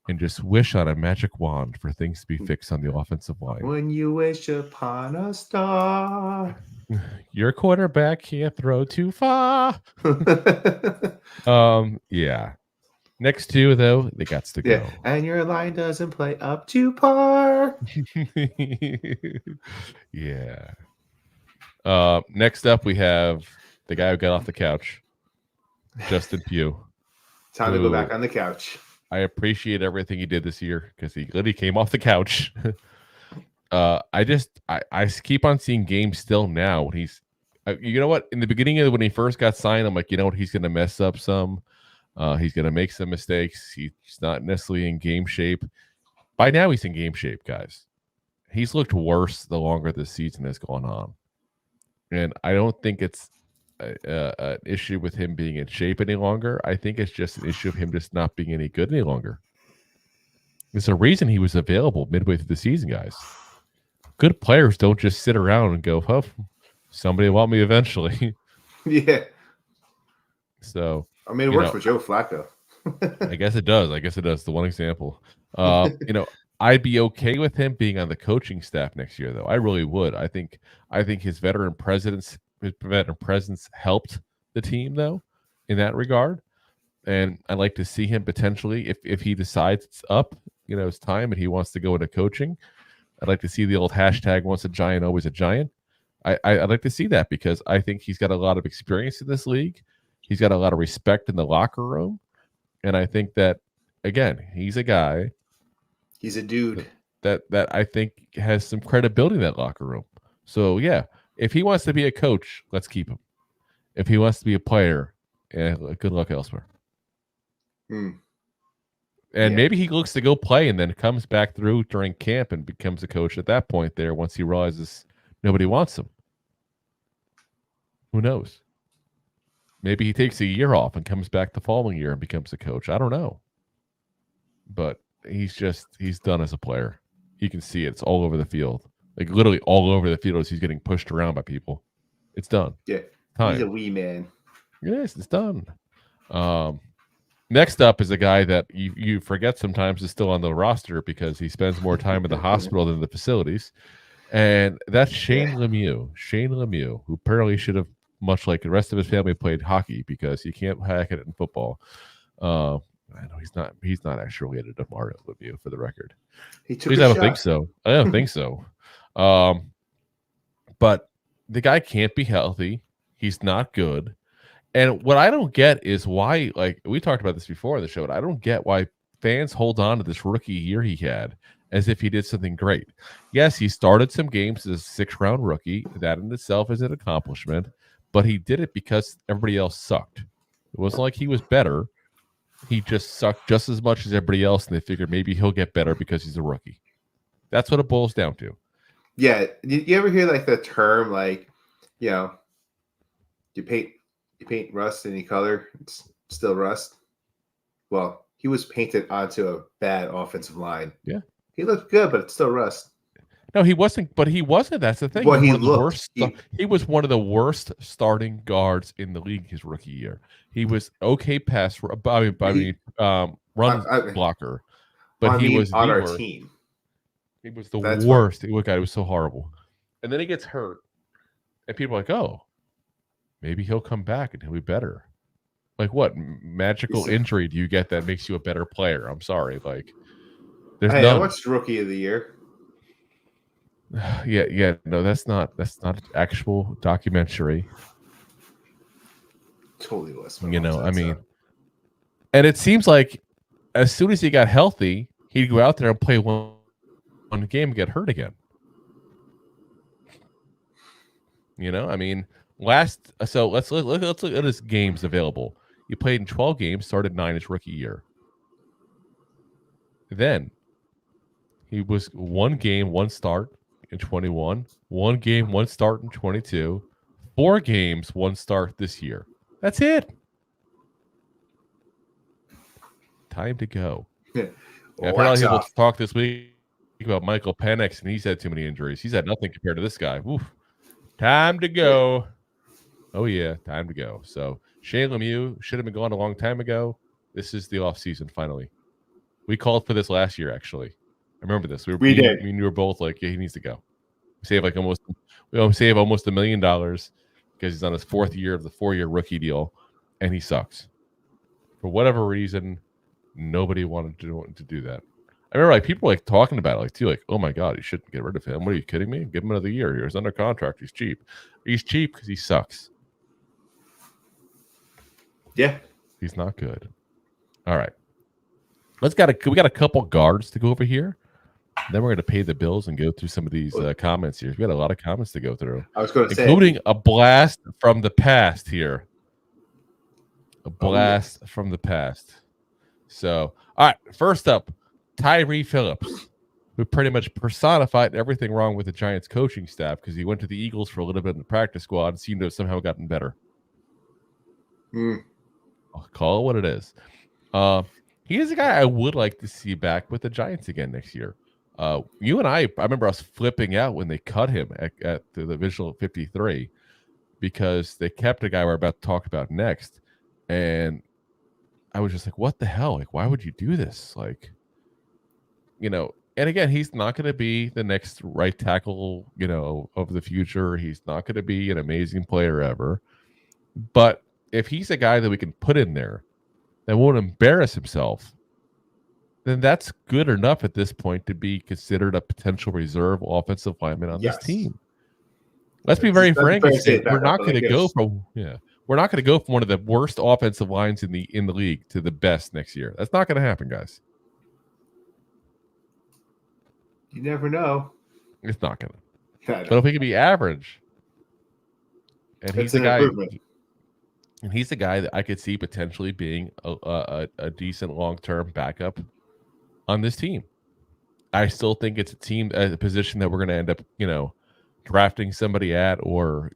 and just wish on a magic wand for things to be fixed on the offensive line. When you wish upon a star, your quarterback can't throw too far. Yeah. Next 2, though, they got to go. And your line doesn't play up to par. Yeah. Next up, we have the guy who got off the couch, Justin Pugh. Time to go back on the couch. I appreciate everything he did this year because he literally came off the couch. I keep on seeing games still now when he's, you know what? In the beginning of when he first got signed, I'm like, you know what? He's going to mess up some. He's going to make some mistakes. He's not necessarily in game shape. By now, he's in game shape, guys. He's looked worse the longer this season has gone on. And I don't think it's an issue with him being in shape any longer. I think it's just an issue of him just not being any good any longer. There's a reason he was available midway through the season, guys. Good players don't just sit around and go, "Oh, somebody will want me eventually." Yeah. So I mean, it works for Joe Flacco. I guess it does. The one example. I'd be okay with him being on the coaching staff next year, though. I really would. I think his veteran presence helped the team, though, in that regard. And I'd like to see him potentially, if he decides it's up, it's time and he wants to go into coaching. I'd like to see the old hashtag "once a giant, always a giant." I'd like to see that because I think he's got a lot of experience in this league. He's got a lot of respect in the locker room. And I think that, again, he's a guy. He's a dude that I think has some credibility in that locker room. So, yeah, if he wants to be a coach, let's keep him. If he wants to be a player, good luck elsewhere. And maybe he looks to go play and then comes back through during camp and becomes a coach at that point there once he realizes nobody wants him. Who knows? Maybe he takes a year off and comes back the following year and becomes a coach. I don't know. But he's done as a player. You can see it. It's all over the field. Like literally all over the field as he's getting pushed around by people. It's done. Yeah. Time. He's a wee man. Yes, it's done. Next up is a guy that you forget sometimes is still on the roster because he spends more time in the hospital than the facilities. And that's Shane Lemieux. Shane Lemieux, who apparently should have, much like the rest of his family, played hockey because he can't hack it in football. I know he's not actually related to Mario Lemieux, for the record. He took I don't think so. I don't think so. But the guy can't be healthy. He's not good. And what I don't get is why, like we talked about this before in the show, but I don't get why fans hold on to this rookie year he had as if he did something great. Yes, he started some games as a 6th-round rookie. That in itself is an accomplishment. But he did it because everybody else sucked. It wasn't like he was better. He just sucked just as much as everybody else, and they figured maybe he'll get better because he's a rookie. That's what it boils down to. Yeah. You ever hear like the term, like, you paint rust any color, it's still rust? Well, he was painted onto a bad offensive line. Yeah. He looked good, but it's still rust. No, he wasn't. But he wasn't. That's the thing. Well, he was one of the worst starting guards in the league his rookie year. He was okay run blocker, but he was on our worst. team. He was the worst. It was so horrible. And then he gets hurt, and people are like, "Oh, maybe he'll come back and he'll be better." Like what magical injury do you get that makes you a better player? I'm sorry, like there's I watched Rookie of the Year. Yeah, no, that's not actual documentary. Totally was. I mean, and it seems like as soon as he got healthy, he'd go out there and play one game and get hurt again. I mean, so let's look at his games available. He played in 12 games, started 9 his rookie year. Then he was 1 game, 1 start in 21, 1 game, 1 start in 22, 4 games, 1 start this year. That's it. Time to go. I've heard a lot of people talk this week about Michael Penix, and he's had too many injuries. He's had nothing compared to this guy. Oof. Time to go. Oh, yeah, time to go. So Shane Lemieux should have been gone a long time ago. This is the offseason, finally. We called for this last year, actually. I remember this. We did. We were both like, yeah, he needs to go. We save almost $1 million because he's on his 4th year of the 4-year rookie deal, and he sucks. For whatever reason, nobody wanted to do that. I remember people talking about it, oh my God, you shouldn't get rid of him. What are you kidding me? Give him another year here. He's under contract. He's cheap. He's cheap because he sucks. Yeah. He's not good. All right. We got a couple guards to go over here. Then we're going to pay the bills and go through some of these comments here. We got a lot of comments to go through. I was going to say, including a blast from the past here. A blast from the past. So, all right. First up, Tyree Phillips, who pretty much personified everything wrong with the Giants coaching staff because he went to the Eagles for a little bit in the practice squad and seemed to have somehow gotten better. I'll call it what it is. He is a guy I would like to see back with the Giants again next year. You and I remember us flipping out when they cut him at the divisional 53 because they kept a guy we're about to talk about next. And I was just like, what the hell? Like, why would you do this? Like, and again, he's not going to be the next right tackle, of the future. He's not going to be an amazing player ever. But if he's a guy that we can put in there that won't embarrass himself, then that's good enough at this point to be considered a potential reserve offensive lineman on this team. Let's be very frank and say we're not going to go from one of the worst offensive lines in the league to the best next year. That's not going to happen, guys. You never know. It's not going to. But if he can be average, and he's a guy that I could see potentially being a decent long-term backup on this team. I still think it's a position that we're going to end up, drafting somebody at, or,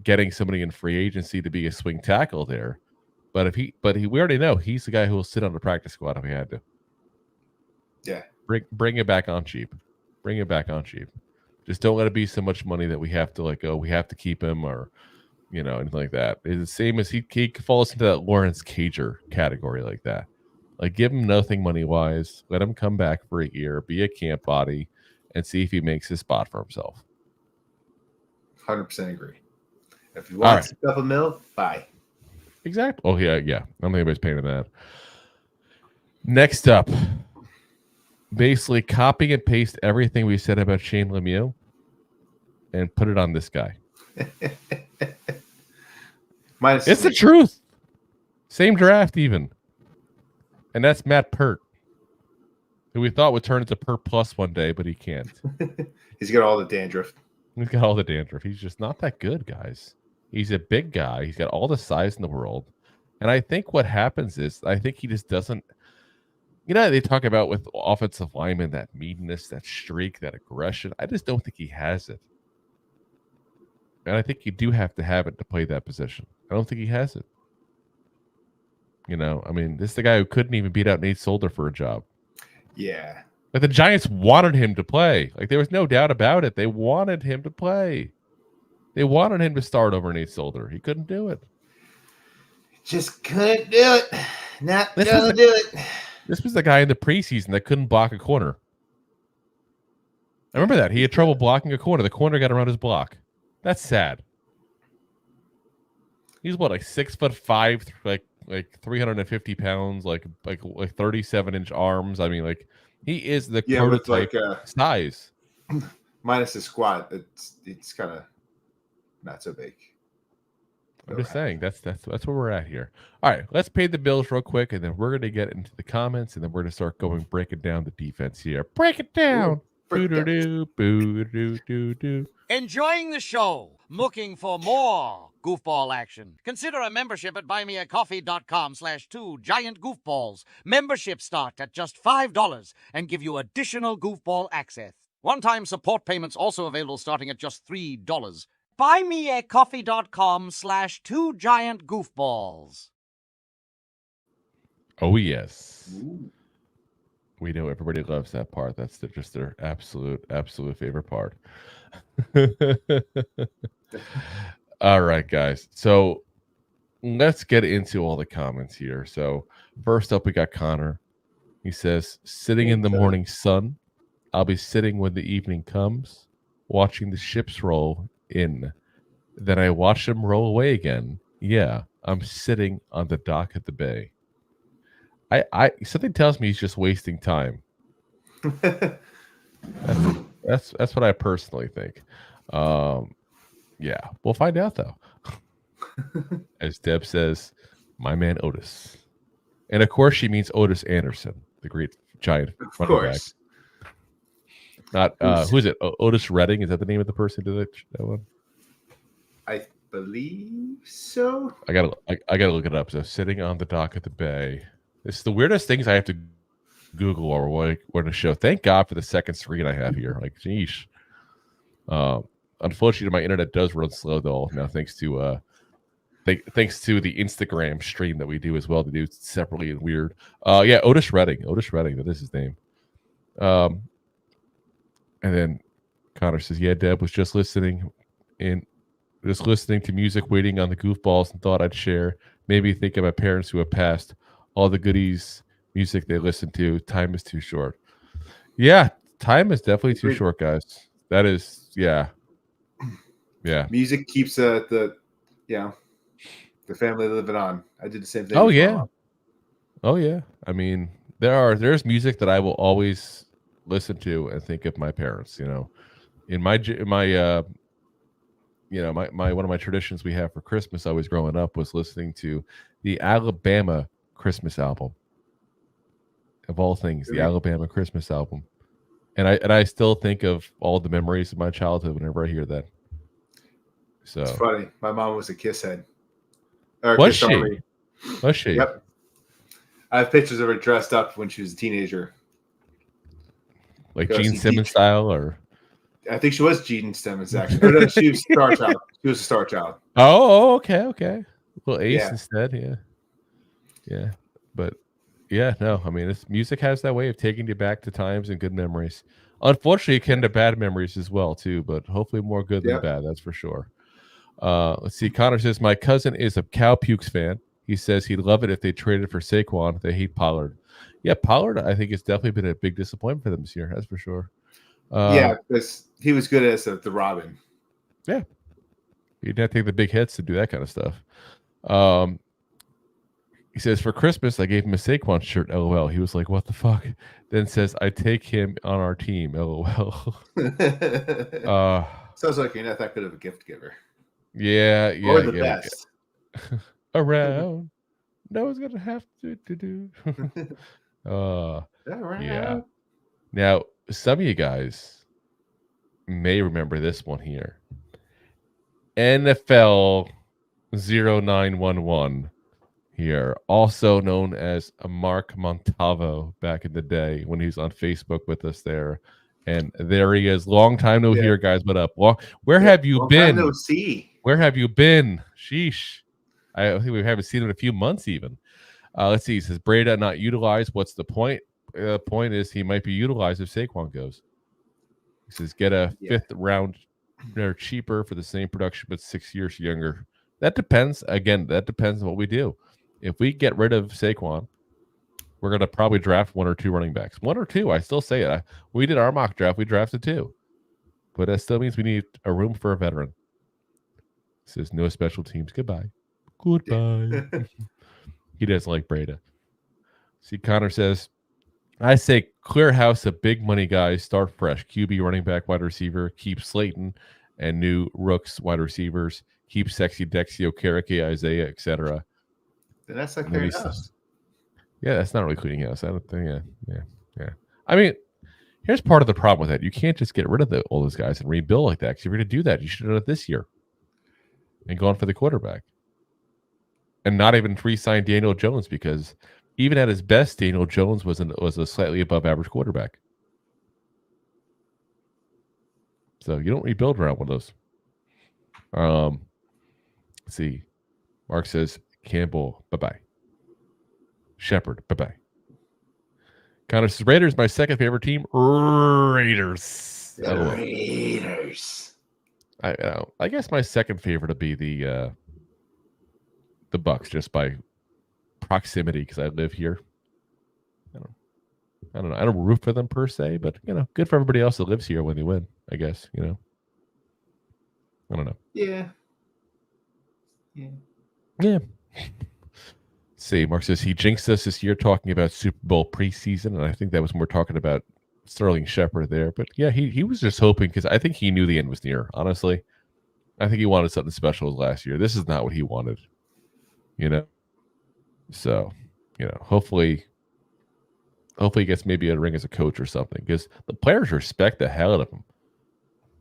getting somebody in free agency to be a swing tackle there. But we already know he's the guy who will sit on the practice squad if he had to. Yeah. Bring it back on cheap. Bring it back on cheap. Just don't let it be so much money that we have to we have to keep him, or, anything like that. It's the same as he falls into that Lawrence Cager category like that. Like, give him nothing money-wise. Let him come back for a year, be a camp body, and see if he makes his spot for himself. 100% agree. If he wants a couple mil, bye. Exactly. Oh, yeah. I don't think anybody's paying that. Next up, basically copy and paste everything we said about Shane Lemieux and put it on this guy. It's the truth. Same draft even. And that's Matt Pert, who we thought would turn into Pert Plus one day, but he can't. He's got all the dandruff. He's just not that good, guys. He's a big guy. He's got all the size in the world. And I think what happens is, I think he just doesn't, they talk about with offensive linemen, that meanness, that streak, that aggression. I just don't think he has it. And I think you do have to have it to play that position. I don't think he has it. This is the guy who couldn't even beat out Nate Solder for a job. Yeah. Like, the Giants wanted him to play. Like, there was no doubt about it. They wanted him to play. They wanted him to start over Nate Solder. He couldn't do it. Just couldn't do it. Not gonna do it. This was the guy in the preseason that couldn't block a corner. I remember that. He had trouble blocking a corner. The corner got around his block. That's sad. He's like 6'5", like 350 pounds, like 37-inch arms. I mean, he is the prototype size. Minus the squat, it's kind of not so big. I'm just saying that's where we're at here. All right, let's pay the bills real quick, and then we're going to get into the comments, and then we're going to start breaking down the defense here. Break it down. Boo-doo-doo, boo-doo-doo-doo. Enjoying the show? Looking for more goofball action? Consider a membership at buymeacoffee.com/2giantgoofballs. Memberships start at just $5 and give you additional goofball access. One-time support payments also available starting at just $3. buymeacoffee.com/2giantgoofballs. Oh, yes. Ooh. We know everybody loves that part. That's just their absolute favorite part. All right, guys. So let's get into all the comments here. So first up, we got Connor. He says, sitting in the morning sun. I'll be sitting when the evening comes, watching the ships roll in. Then I watch them roll away again. Yeah, I'm sitting on the dock at the bay. I something tells me he's just wasting time. That's what I personally think. Yeah, we'll find out though. As Deb says, my man Otis, and of course she means Otis Anderson, the great Giant running back. Not who is it? Otis Redding, is that the name of the person who did that one? I believe so. I gotta look it up. So sitting on the dock at the bay. It's the weirdest things I have to Google or we're going to show. Thank God for the second screen I have here. Like, geesh. Unfortunately, my internet does run slow though. Now, thanks to thanks to the Instagram stream that we do as well, to do separately and weird. Yeah, Otis Redding, that is his name. And then Connor says, "Yeah, Deb was just listening to music, waiting on the goofballs, and thought I'd share. Maybe think of my parents who have passed. All the goodies, music they listen to. Time is too short." Yeah, time is definitely too short, guys. That is, yeah. Music keeps the family living on. I did the same thing. Oh yeah. I mean, there's music that I will always listen to and think of my parents. You know, in my one of my traditions we have for Christmas, always growing up, was listening to the Alabama Christmas album. Of all things, the Alabama Christmas album, and I still think of all the memories of my childhood whenever I hear that. So it's funny. My mom was a Kiss head. Was she? Was she? Yep. I have pictures of her dressed up when she was a teenager. Like Gene Simmons style, or I think she was Gene Simmons actually. No, she was Star Child. She was a Star Child. Oh, okay. Well, Ace instead, yeah. But yeah, no. I mean, music has that way of taking you back to times and good memories. Unfortunately, it can to bad memories as well too. But hopefully, more good than bad. That's for sure. Let's see. Connor says, my cousin is a Cow Pukes fan. He says he'd love it if they traded for Saquon. They hate Pollard. Yeah, Pollard, I think, has definitely been a big disappointment for them this year. That's for sure. Because he was good as the Robin. Yeah. You didn't have to take the big hits to do that kind of stuff. He says, for Christmas, I gave him a Saquon shirt, LOL. He was like, what the fuck? Then says, I take him on our team, LOL. Sounds like you're not that good of a gift giver. Yeah. Or the best. Around. No one's going to have to do. Yeah. Now, some of you guys may remember this one here. NFL 0911 here, also known as Mark Montavo back in the day when he was on Facebook with us there. And there he is. Long time no hear, guys. What up? Well, where have you been? No see. Where have you been? Sheesh. I think we haven't seen him in a few months even. Let's see. He says, Breida not utilized. What's the point? The point is he might be utilized if Saquon goes. He says, get a fifth round. They're cheaper for the same production, but 6 years younger. That depends. Again, that depends on what we do. If we get rid of Saquon, we're going to probably draft 1 or 2 running backs. 1 or 2, I still say it. We did our mock draft. We drafted 2. But that still means we need a room for a veteran. It says, no special teams. Goodbye. He doesn't like Breida. See, Connor says, I say clear house of big money guys, start fresh. QB, running back, wide receiver, keep Slayton and new rooks, wide receivers, keep Sexy, Dexio, Karake, Isaiah, etc. Then that's like clearing house. Yeah, that's not really cleaning house. I don't think. Yeah. I mean, here's part of the problem with that. You can't just get rid of all those guys and rebuild like that. Because if you're going to do that, you should have done it this year and gone for the quarterback, and not even re-sign Daniel Jones, because even at his best, Daniel Jones was a slightly above average quarterback. So you don't rebuild around one of those. Let's see. Mark says Campbell, bye-bye. Shepard, bye-bye. Connor says Raiders, my second favorite team. Raiders. Raiders. I guess my second favorite would be the Bucks, just by proximity, because I live here. I don't know. I don't root for them per se, but good for everybody else that lives here when they win, I guess. I don't know. Yeah. See, Mark says he jinxed us this year talking about Super Bowl preseason, and I think that was more talking about Sterling Shepard there. But yeah, he was just hoping, because I think he knew the end was near. Honestly, I think he wanted something special last year. This is not what he wanted. So, hopefully he gets maybe a ring as a coach or something, because the players respect the hell out of him.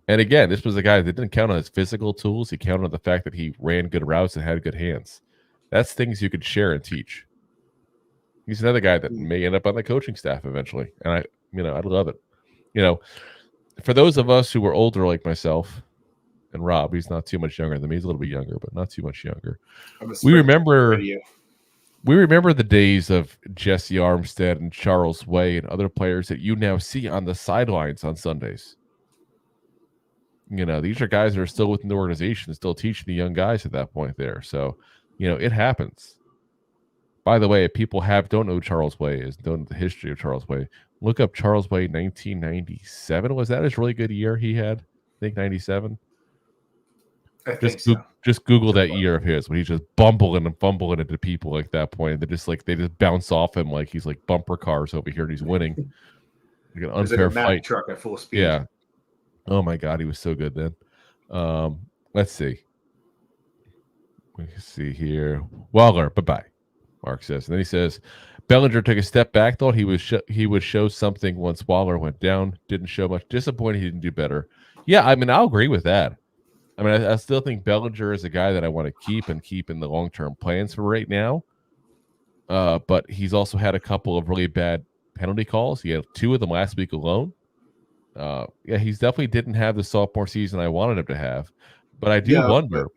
And again, this was a guy that didn't count on his physical tools. He counted on the fact that he ran good routes and had good hands. That's things you could share and teach. He's another guy that may end up on the coaching staff eventually. And I'd love it. For those of us who were older like myself, and Rob. He's not too much younger than me. He's a little bit younger, but not too much younger. We remember the days of Jesse Armstead and Charles Way and other players that you now see on the sidelines on Sundays. These are guys that are still within the organization, still teaching the young guys at that point there. So, it happens. By the way, if people don't know who Charles Way is, don't know the history of Charles Way, look up Charles Way 1997. Was that his really good year he had? I think 97. Just Google that year of his when he's just bumbling and fumbling into people like that point. They just bounce off him like he's like bumper cars over here and he's winning. Like an unfair fight truck at full speed. Yeah. Oh my God, he was so good then. Let's see. We can see here. Waller, bye-bye, Mark says. And then he says, Bellinger took a step back, thought he would show something once Waller went down. Didn't show much. Disappointed he didn't do better. Yeah, I mean, I'll agree with that. I mean, I still think Bellinger is a guy that I want to keep in the long-term plans for right now. But he's also had a couple of really bad penalty calls. He had 2 of them last week alone. Yeah, he's definitely didn't have the sophomore season I wanted him to have. But I do wonder,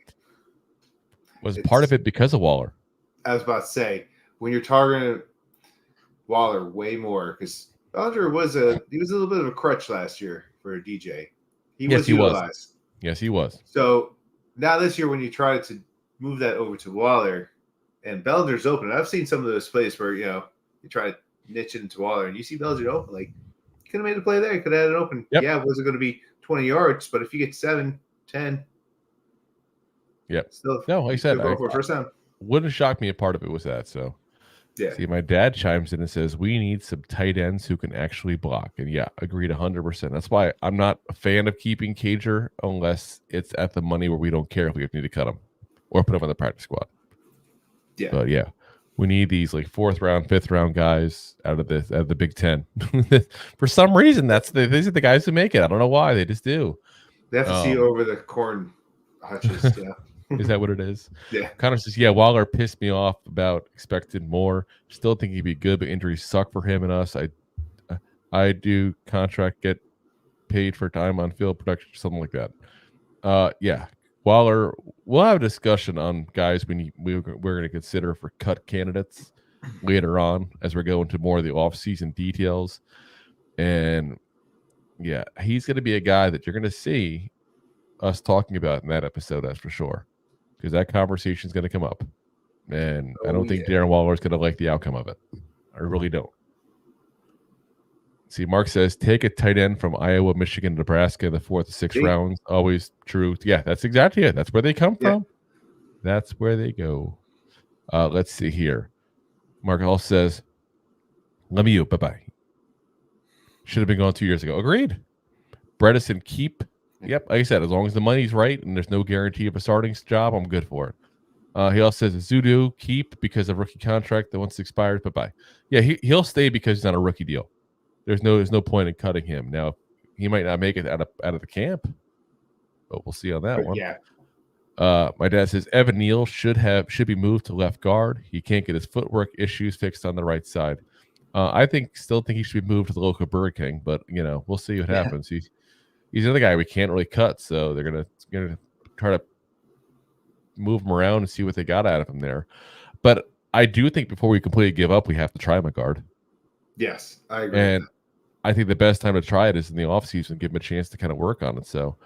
was part of it because of Waller? I was about to say, when you're targeting Waller way more, because Bellinger was a little bit of a crutch last year for a DJ. He was utilized. Yes, he was. So now this year, when you try to move that over to Waller, and Bellinger's open, I've seen some of those plays where you try to niche it into Waller, and you see Bellinger open, like you could have made a play there, you could have had it open. Yep. Yeah, it wasn't going to be 20 yards, but if you get 7, 10, still, no, like I said, for first down. Wouldn't shock me if part of it was that. So, yeah. See, my dad chimes in and says we need some tight ends who can actually block, and yeah, agreed 100%. That's why I'm not a fan of keeping Cager unless it's at the money where we don't care if we need to cut him or put him on the practice squad. Yeah, but yeah, we need these like 4th round, 5th round guys out of the Big Ten. For some reason, these are the guys who make it. I don't know why, they just do. They have to see over the corn hutches. Yeah. Is that what it is? Yeah. Connor says, yeah, Waller pissed me off about expected more. Still think he'd be good, but injuries suck for him and us. I do contract, get paid for time on field production, something like that. Yeah. Waller, we'll have a discussion on guys we're going to consider for cut candidates later on as we're going to more of the offseason details. And yeah, he's going to be a guy that you're going to see us talking about in that episode, that's for sure. Because that conversation is going to come up. And I don't think Darren Waller is going to like the outcome of it. I really don't. See, Mark says, take a tight end from Iowa, Michigan, Nebraska in the 4th to 6th rounds. Always true. Yeah, that's exactly it. That's where they come from. That's where they go. Let's see here. Mark Hall says, Lemieux, bye-bye. Should have been gone 2 years ago. Agreed. Bredesen, keep. Yep, like I said, as long as the money's right and there's no guarantee of a starting job, I'm good for it. He also says Zudu keep because of rookie contract that once expired. Bye. Yeah, he'll stay because he's on a rookie deal. There's no point in cutting him. Now he might not make it out of the camp, but we'll see on that one. Yeah. My dad says Evan Neal should be moved to left guard. He can't get his footwork issues fixed on the right side. I still think he should be moved to the local Burger King, but we'll see what happens. He's another guy we can't really cut, so they're gonna try to move him around and see what they got out of him there. But I do think before we completely give up, we have to try him a guard. Yes, I agree. And I think the best time to try it is in the offseason, give him a chance to kind of work on it. So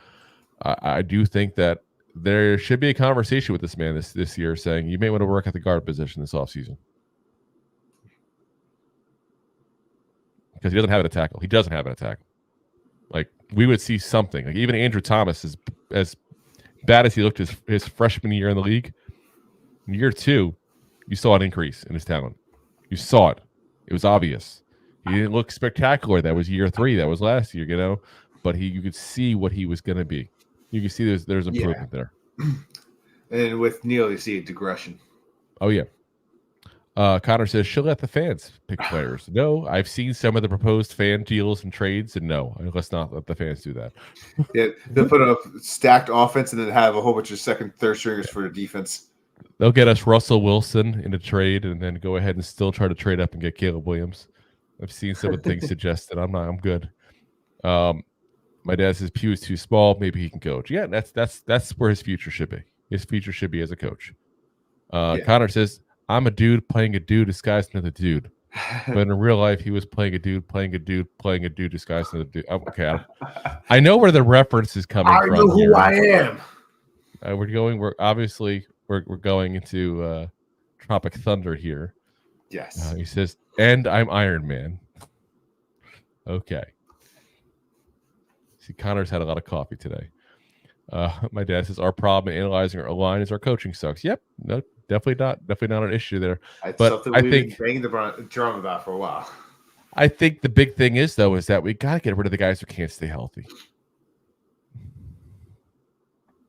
I do think that there should be a conversation with this man this year saying you may want to work at the guard position this offseason. Because he doesn't have it at tackle. He doesn't have it at tackle. Like, we would see something. Like, even Andrew Thomas, as bad as he looked his freshman year in the league, in year 2, you saw an increase in his talent. You saw it. It was obvious. He didn't look spectacular. That was year 3. That was last year, But you could see what he was going to be. You can see there's improvement there. And with Neal, you see a digression. Oh, yeah. Connor says, she'll let the fans pick players. No, I've seen some of the proposed fan deals and trades, and no, let's not let the fans do that. Yeah, they'll put up stacked offense and then have a whole bunch of second, third stringers for the defense. They'll get us Russell Wilson in a trade and then go ahead and still try to trade up and get Caleb Williams. I've seen some of the things suggested. I'm good. My dad says Pugh is too small. Maybe he can coach. Yeah, that's where his future should be. His future should be as a coach. Connor says, I'm a dude playing a dude disguised as another dude. But in real life, he was playing a dude disguised as another dude. Okay, I know where the reference is coming from. I know who here. I am. We're going into Tropic Thunder here. Yes. He says, and I'm Iron Man. Okay. See, Connor's had a lot of coffee today. My dad says our problem in analyzing our line is our coaching sucks. Yep, no, definitely not an issue there. It's but something I we've think been banging the drum about for a while. I think the big thing is that we got to get rid of the guys who can't stay healthy.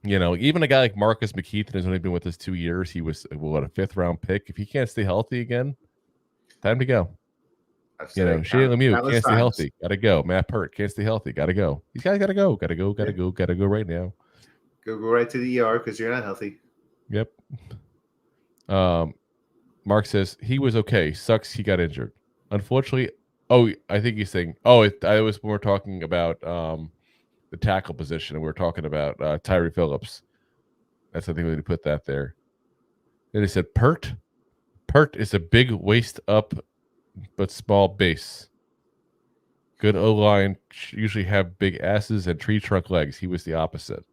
You know, even a guy like Marcus McKeithen has only been with us 2 years. He was a 5th round pick. If he can't stay healthy again, time to go. You know, Shane Lemieux can't stay healthy. Gotta go. Matt Pert can't stay healthy. Gotta go. These guys gotta go. Gotta go right now. Go right to the ER because you're not healthy. Yep. Mark says he was okay. Sucks he got injured. Unfortunately, I think he's saying. I was when we're talking about the tackle position, and we were talking about Tyree Phillips. That's I think we put that there. Then he said Pert is a big waist up, but small base. Good O-line usually have big asses and tree trunk legs. He was the opposite.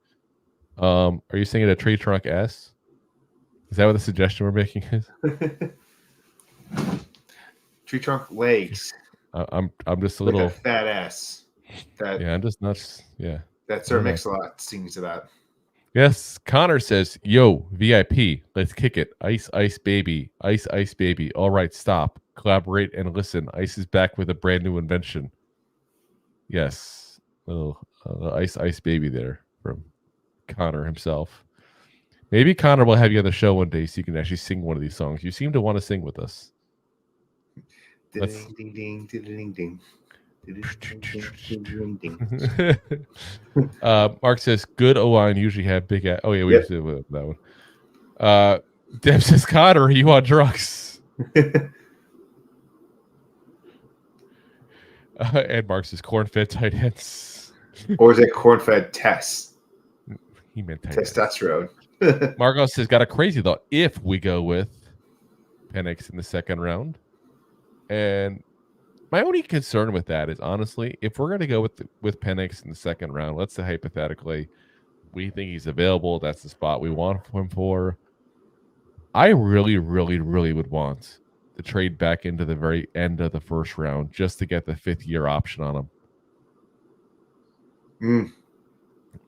Are you saying a tree trunk ass? Is that what the suggestion we're making is? Tree trunk legs. I'm just a little like a fat ass. I'm just nuts. Yeah. That Sir Mix-a-Lot sings about. Yes, Connor says, "Yo, VIP, let's kick it. Ice, ice, baby. Ice, ice, baby. All right, stop. Collaborate and listen. Ice is back with a brand new invention." Yes, little ice, ice, baby there from Connor himself. Maybe Connor will have you on the show one day so you can actually sing one of these songs. You seem to want to sing with us. Ding, ding, ding, ding, ding. Mark says good O-line usually have big ass. Oh yeah, we used to that one. Deb says Connor, are you on drugs? And Mark says corn-fed tight ends. Or is it corn-fed Tess? He meant testosterone. Margot says got a crazy thought if we go with Penix in the second round. And my only concern with that is honestly, if we're going to go with Penix in the second round, let's say hypothetically, we think he's available. That's the spot we want him for. I really, really, really would want to trade back into the very end of the first round just to get the 5th-year option on him.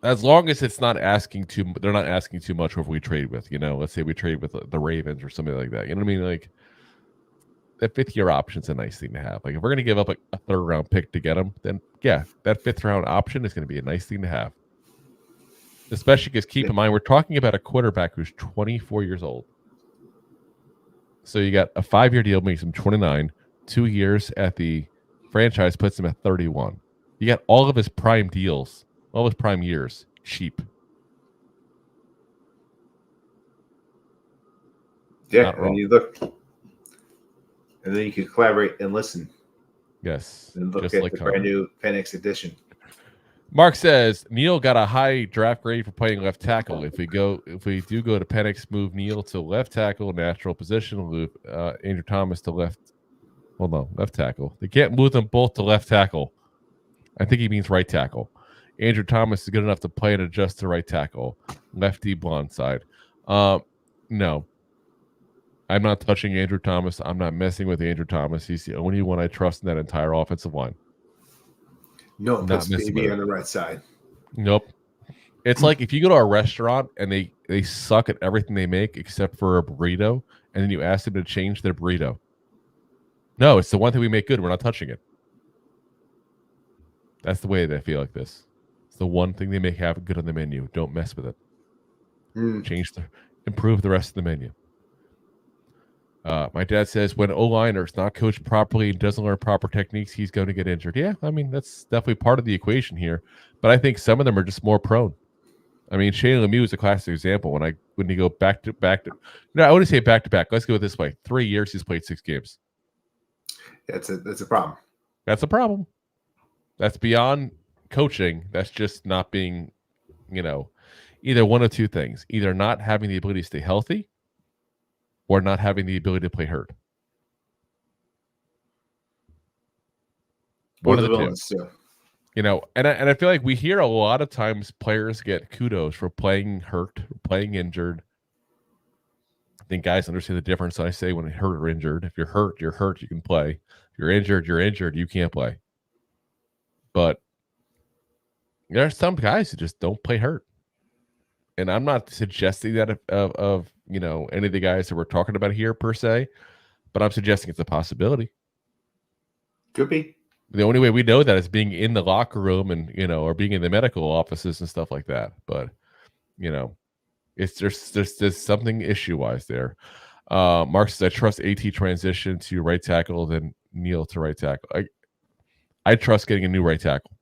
As long as it's not asking they're not asking too much whoever we trade with. You know, let's say we trade with the Ravens or something like that. You know what I mean? Like, that 5th-year option is a nice thing to have. Like if we're going to give up a 3rd-round pick to get him, then yeah, that 5th-round option is going to be a nice thing to have. Especially because keep in mind, we're talking about a quarterback who's 24 years old. So you got a 5-year deal makes him 29. 2 years at the franchise puts him at 31. You got all of his prime deals, all his prime years, cheap. Yeah, and you look. And then you can collaborate and listen. Yes. And look at the brand new Penix edition. Mark says Neal got a high draft grade for playing left tackle. If we do go to Penix, move Neal to left tackle, natural position. Move Andrew Thomas to left. Well, no, left tackle. They can't move them both to left tackle. I think he means right tackle. Andrew Thomas is good enough to play and adjust to right tackle. Lefty blonde side. No. I'm not touching Andrew Thomas. I'm not messing with Andrew Thomas. He's the only one I trust in that entire offensive line. No, that's baby on the right side. Nope. It's like if you go to a restaurant and they suck at everything they make except for a burrito, and then you ask them to change their burrito. No, it's the one thing we make good. We're not touching it. That's the way they feel like this. It's the one thing they make have good on the menu. Don't mess with it. Improve the rest of the menu. My dad says when O-liner is not coached properly and doesn't learn proper techniques, he's going to get injured. Yeah, I mean, that's definitely part of the equation here. But I think some of them are just more prone. I mean, Shane Lemieux is a classic example. When you go back to I wouldn't say back to back. Let's go this way. 3 years, he's played 6 games. That's a problem. That's a problem. That's beyond coaching. That's just not being, either one of two things: either not having the ability to stay healthy, or not having the ability to play hurt. One of the two. And I feel like we hear a lot of times players get kudos for playing hurt, playing injured. I think guys understand the difference. I say when hurt or injured. If you're hurt, you're hurt. You can play. If you're injured. You can't play. But there are some guys who just don't play hurt. And I'm not suggesting that of any of the guys that we're talking about here per se, but I'm suggesting it's a possibility. Could be. The only way we know that is being in the locker room and or being in the medical offices and stuff like that. But it's there's something issue wise there. Mark says I trust AT transition to right tackle, then Neal to right tackle. I trust getting a new right tackle.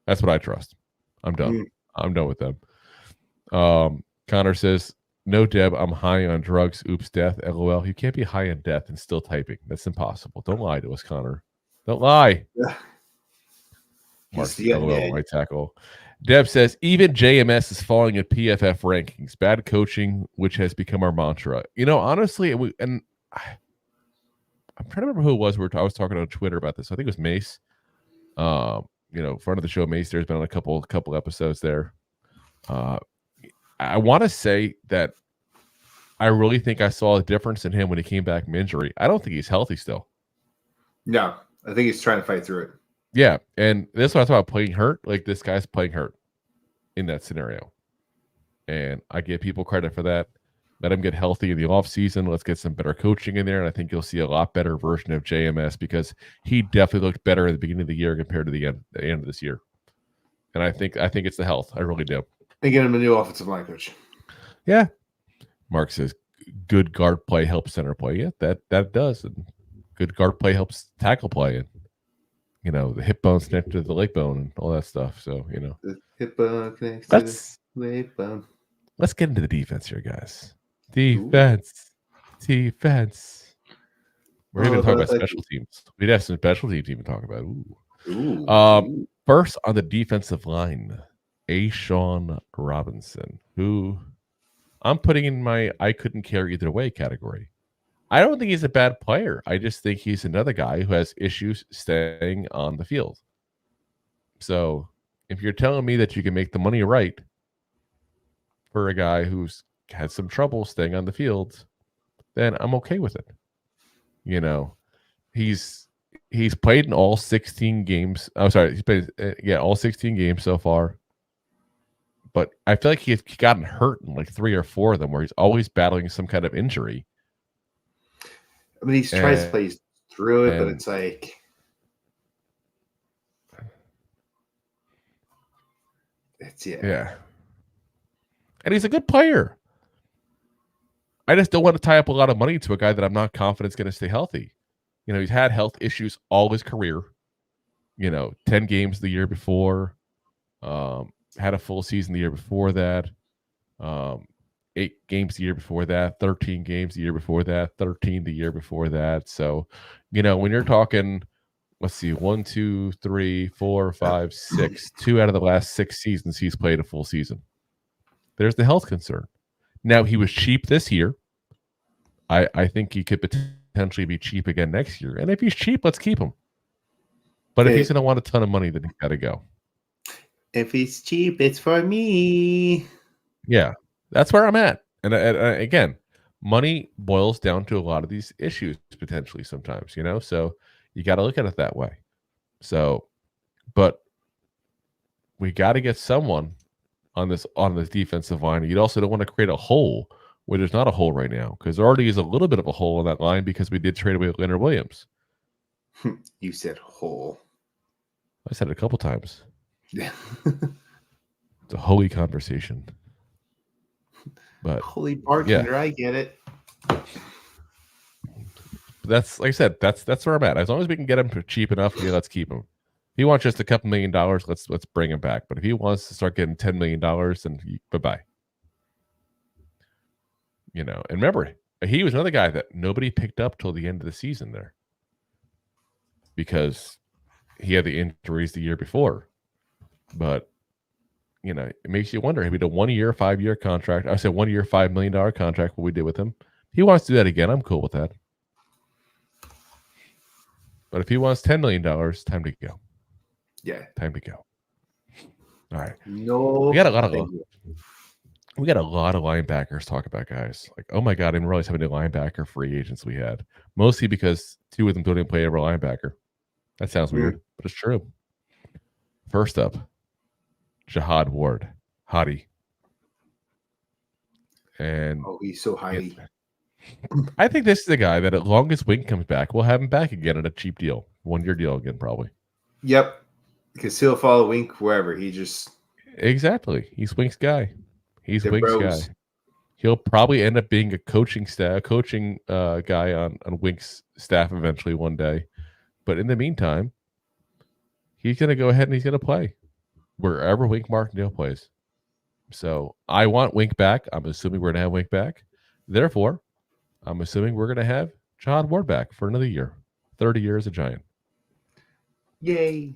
That's what I trust. I'm done. I'm done with them. Connor says, no, Deb, I'm high on drugs. Oops, death. LOL. You can't be high on death and still typing. That's impossible. Don't lie to us, Connor. Don't lie. Mark, LOL, right tackle. Deb says, even JMS is falling in PFF rankings. Bad coaching, which has become our mantra. Honestly, I'm trying to remember who it was. I was talking on Twitter about this. I think it was Mace. Front of the show, Mace. There's been on a couple episodes there. I want to say that I really think I saw a difference in him when he came back from injury. I don't think he's healthy still. No, I think he's trying to fight through it. Yeah, and this is what I thought about playing hurt. Like, this guy's playing hurt in that scenario. And I give people credit for that. Let him get healthy in the offseason. Let's get some better coaching in there, and I think you'll see a lot better version of JMS because he definitely looked better at the beginning of the year compared to the end of this year. And I think it's the health. I really do. And get him a new offensive line coach. Yeah. Mark says, good guard play helps center play. Yeah, that does. And good guard play helps tackle play. And, the hip bone's connected to the leg bone and all that stuff. So, The hip bone connects to the leg bone. Let's get into the defense here, guys. Defense. We're even talking about special teams. We'd have some special teams to even talk about. Ooh. First on the defensive line, A'Shawn Robinson, who I'm putting in my I couldn't care either way category. I don't think he's a bad player. I just think he's another guy who has issues staying on the field. So if you're telling me that you can make the money right for a guy who's had some trouble staying on the field, then I'm okay with it. He's played in all 16 games. I'm sorry, he's played all 16 games so far. But I feel like he's gotten hurt in like 3 or 4 of them where he's always battling some kind of injury. I mean, he tries to play through it, but it's like... Yeah. And he's a good player. I just don't want to tie up a lot of money to a guy that I'm not confident is going to stay healthy. He's had health issues all his career. 10 games the year before. Had a full season the year before that. 8 games the year before that. 13 games the year before that. 13 the year before that. So, when you're talking, let's see, 1, 2, 3, 4, 5, 6. 2 out of the last 6 seasons he's played a full season. There's the health concern. Now, he was cheap this year. I think he could potentially be cheap again next year. And if he's cheap, let's keep him. But if he's going to want a ton of money, then he's got to go. If he's cheap, it's for me. Yeah, that's where I'm at. And again, money boils down to a lot of these issues potentially sometimes, so you got to look at it that way. So, but we got to get someone on this defensive line. You'd also don't want to create a hole where there's not a hole right now, because there already is a little bit of a hole in that line because we did trade away with Leonard Williams. You said hole. I said it a couple times. Yeah. It's a holy conversation. But holy bartender, yeah. I get it. That's like I said, that's where I'm at. As long as we can get him for cheap enough, let's keep him. If he wants just a couple $1 million, let's bring him back. But if he wants to start getting $10 million, then bye-bye. And remember, he was another guy that nobody picked up till the end of the season there. Because he had the injuries the year before. But it makes you wonder. If he did a 1 year, 5-year contract, I said 1 year, $5 million contract, what we did with him. He wants to do that again. I'm cool with that. But if he wants $10 million, time to go. Yeah. Time to go. All right. No. We got a lot of linebackers talk about, guys. Like, oh my God, I didn't realize how many linebacker free agents we had. Mostly because 2 of them don't even play every linebacker. That sounds weird, but it's true. First up, Jihad Ward, Hottie. And he's so highly. I think this is the guy that, as long as Wink comes back, we'll have him back again at a cheap deal, 1-year deal again, probably. Yep, because he'll follow Wink wherever. He just exactly. He's Wink's guy. He's Wink's bros. guy. He'll probably end up being a coaching guy on Wink's staff eventually one day. But in the meantime, he's going to go ahead and he's going to play wherever Wink Martindale plays. So I want Wink back. I'm assuming we're going to have Wink back. Therefore, I'm assuming we're going to have Jihad Ward back for another year. 30 years a Giant. Yay.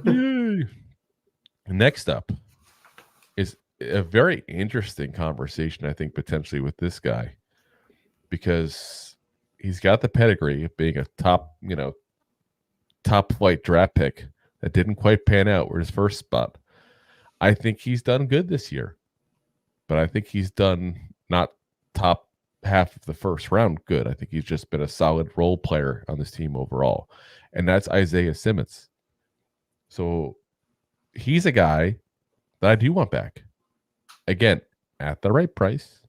Yay. Next up is a very interesting conversation, I think, potentially with this guy, because he's got the pedigree of being a top flight draft pick that didn't quite pan out with his first spot. I think he's done good this year, but I think he's done not top half of the first round good. I think he's just been a solid role player on this team overall, and that's Isaiah Simmons. So he's a guy that I do want back. Again, at the right price.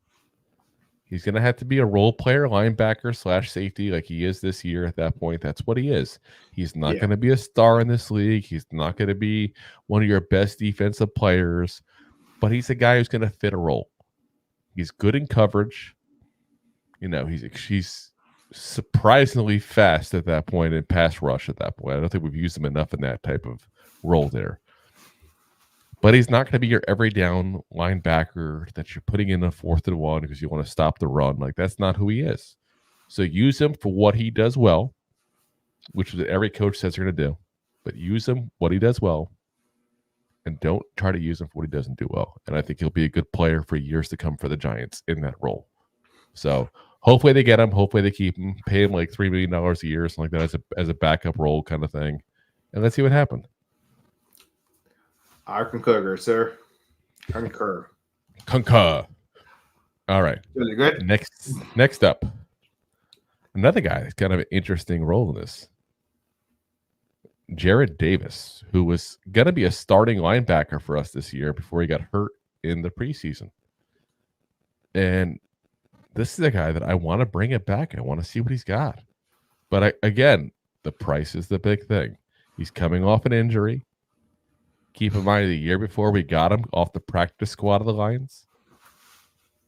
He's going to have to be a role player, linebacker / safety like he is this year at that point. That's what he is. He's not going to be a star in this league. He's not going to be one of your best defensive players, but he's a guy who's going to fit a role. He's good in coverage. He's surprisingly fast at that point in pass rush at that point. I don't think we've used him enough in that type of role there. But he's not going to be your every down linebacker that you're putting in a 4th and 1 because you want to stop the run. Like, that's not who he is. So use him for what he does well, which is what every coach says they're going to do. But use him what he does well, and don't try to use him for what he doesn't do well. And I think he'll be a good player for years to come for the Giants in that role. So hopefully they get him. Hopefully they keep him. Pay him like $3 million a year or something like that as a backup role kind of thing. And let's see what happens. I concur, sir. Concur. All right. Really good. Next up, another guy that's kind of an interesting role in this. Jared Davis, who was going to be a starting linebacker for us this year before he got hurt in the preseason. And this is a guy that I want to bring it back. I want to see what he's got. But again, the price is the big thing. He's coming off an injury. Keep in mind, the year before we got him off the practice squad of the Lions.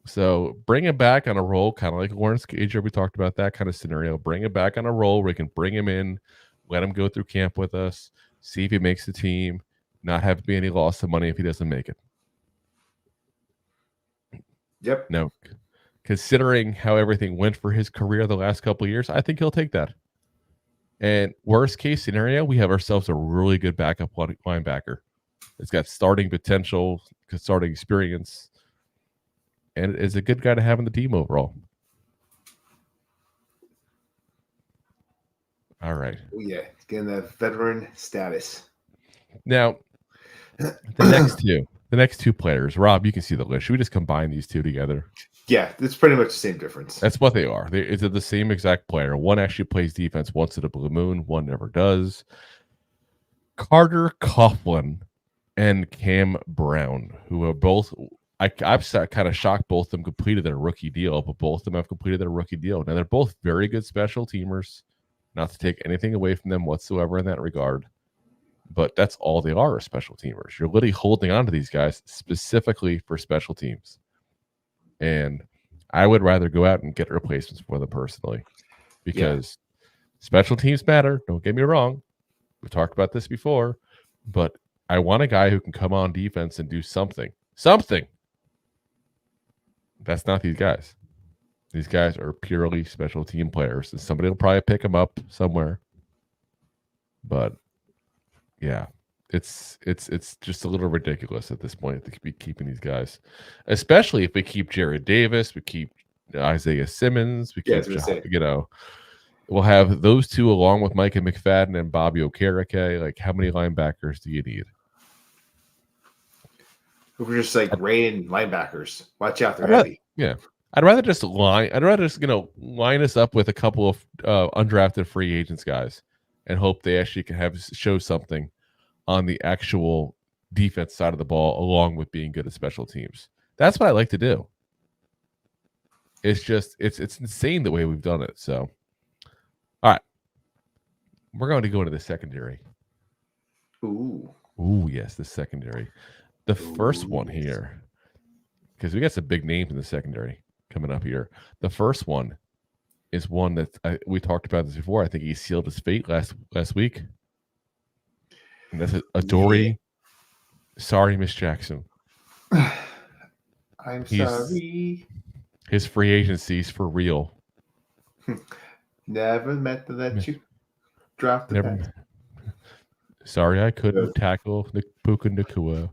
So bring him back on a role, kind of like Lawrence Cager. We talked about that kind of scenario. Bring him back on a role where we can bring him in, let him go through camp with us, see if he makes the team, not have to be any loss of money if he doesn't make it. Yep. No, considering how everything went for his career the last couple of years, I think he'll take that. And worst case scenario, we have ourselves a really good backup linebacker. It's got starting potential, starting experience, and is a good guy to have in the team overall. All right. Oh, yeah. It's getting that veteran status. Now, the next two players, Rob, you can see the list. Should we just combine these two together? Yeah, it's pretty much the same difference. That's what they are. It's the same exact player. One actually plays defense once in a blue moon. One never does. Carter Coughlin and Cam Brown, who are both, I'm kind of shocked both of them completed their rookie deal, but both of them have completed their rookie deal. Now, they're both very good special teamers, not to take anything away from them whatsoever in that regard, but that's all they are special teamers. You're literally holding on to these guys specifically for special teams. And I would rather go out and get replacements for them personally because special teams matter. Don't get me wrong. We've talked about this before, but I want a guy who can come on defense and do something. Something. That's not these guys. These guys are purely special team players, and somebody will probably pick them up somewhere. But, yeah, It's just a little ridiculous at this point to be keeping these guys, especially if we keep Jared Davis, we keep Isaiah Simmons, we Yeah, I keep was gonna say. we'll have those two along with Micah McFadden and Bobby Okereke. Like, how many linebackers do you need? We're just like raining linebackers. Watch out, they're I'd rather- heavy. Yeah, I'd rather just line us up with a couple of undrafted free agents guys, and hope they actually can show something on the actual defense side of the ball, along with being good at special teams. That's what I like to do. It's just it's insane the way we've done it. So, all right, we're going to go into the secondary. Ooh, Yes, the secondary. The first one here, because we got some big names in the secondary coming up here. The first one is one that we talked about this before. I think he sealed his fate last week. And that's Adoree. Yeah. Sorry, Miss Jackson. sorry. His free agency's for real. Never meant to let you drop the Never. pass. Sorry, I couldn't tackle Puka Nacua.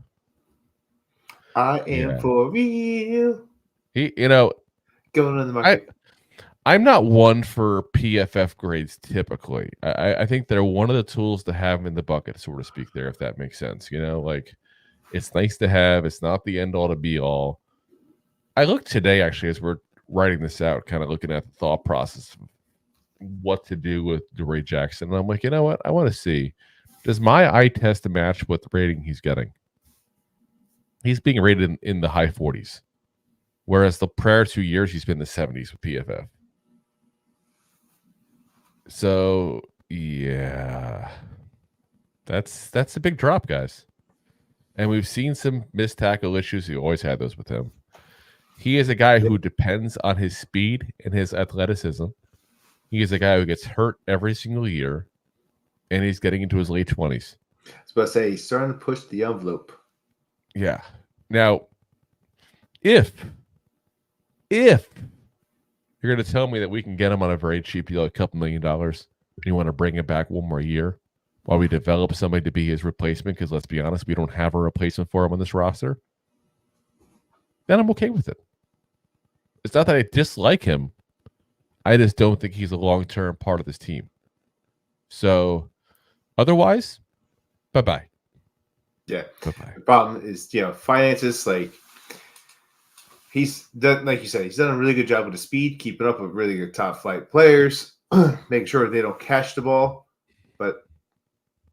I am for real. Going on the market. I'm not one for PFF grades typically. I think they're one of the tools to have in the bucket, so to speak, there, if that makes sense. Like, it's nice to have. It's not the end all to be all. I looked today, actually, as we're writing this out, kind of looking at the thought process of what to do with Adoree Jackson. And I'm like, you know what? I want to see, does my eye test match what the rating he's getting? He's being rated in the high 40s, whereas the prior 2 years, he's been in the 70s with PFF. So, yeah, that's a big drop, guys. And we've seen some missed tackle issues. He always had those with him. He is a guy who depends on his speed and his athleticism. He is a guy who gets hurt every single year, and he's getting into his late 20s. I was about to say, he's starting to push the envelope. Yeah. Now, if you're going to tell me that we can get him on a very cheap deal, a couple $1 million, and you want to bring him back one more year while we develop somebody to be his replacement, because let's be honest, we don't have a replacement for him on this roster, then I'm okay with it. It's not that I dislike him. I just don't think he's a long-term part of this team. So, otherwise, bye-bye. Yeah. Bye-bye. The problem is, finances. Like, he's done, like you said, he's done a really good job with the speed, keeping up with really good top flight players, making sure they don't catch the ball. But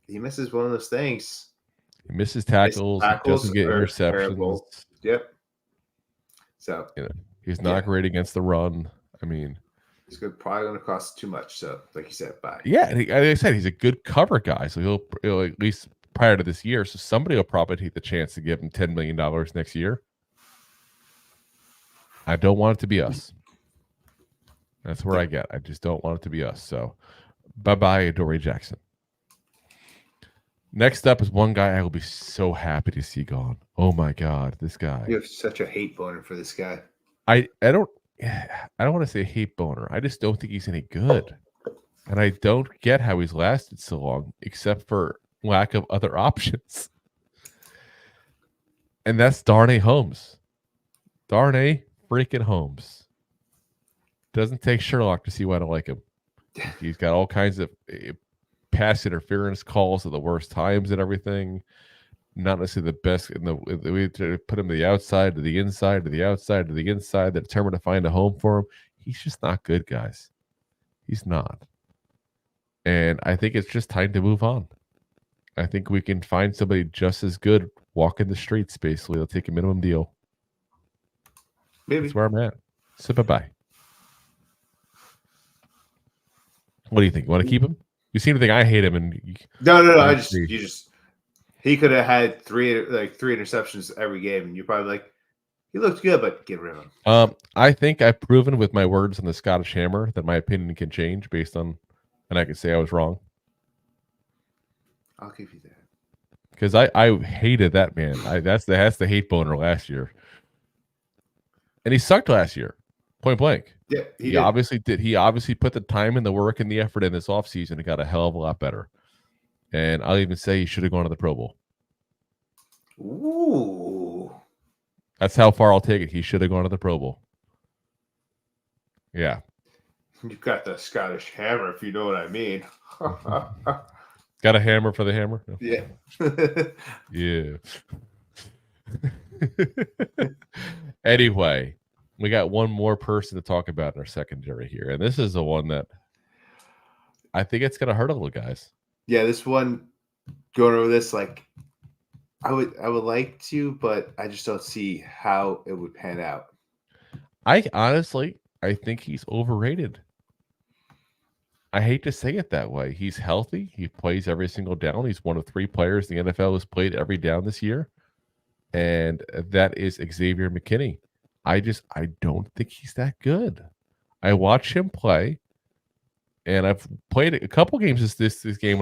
he misses one of those things. He misses tackles. He doesn't get interceptions. Terrible. Yep. So he's not great against the run. I mean, he's probably going to cost too much. So, like you said, bye. Yeah, and like I said, he's a good cover guy. So he'll at least prior to this year. So somebody will probably take the chance to give him $10 million next year. I don't want it to be us. That's where I get. I just don't want it to be us. So, bye-bye, Adoree Jackson. Next up is one guy I will be so happy to see gone. Oh my God, this guy. You have such a hate boner for this guy. I don't want to say hate boner. I just don't think he's any good. And I don't get how he's lasted so long, except for lack of other options. And that's Darnay Holmes. Darnay freaking Holmes. Doesn't take Sherlock to see why I don't like him. He's got all kinds of pass interference calls at the worst times and everything. Not necessarily the best in the way to put him to the outside, to the inside, to the outside, to the inside. They're determined to find a home for him. He's just not good, guys. He's not. And I think it's just time to move on. I think we can find somebody just as good walking the streets, basically. They'll take a minimum deal. Maybe. That's where I'm at. So bye-bye. What do you think? You want to keep him? You seem to think I hate him. No. He could have had three interceptions every game, and you're probably like, he looked good, but get rid of him. I think I've proven with my words on the Scottish Hammer that my opinion can change based on, and I can say I was wrong. I'll give you that. Because I hated that man. That's the hate boner last year. And he sucked last year, point blank. Yeah, he obviously did. He obviously put the time and the work and the effort in this offseason and got a hell of a lot better. And I'll even say he should have gone to the Pro Bowl. Ooh. That's how far I'll take it. He should have gone to the Pro Bowl. Yeah. You got the Scottish hammer, if you know what I mean. Got a hammer for the hammer? No. Yeah. Yeah. Anyway, we got one more person to talk about in our secondary here. And this is the one that I think it's going to hurt a little, guys. Yeah, this one, going over this, like, I would like to, but I just don't see how it would pan out. I think he's overrated. I hate to say it that way. He's healthy. He plays every single down. He's one of 3 players in the NFL who's played every down this year. And that is Xavier McKinney. I don't think he's that good. I watch him play, and I've played a couple games this year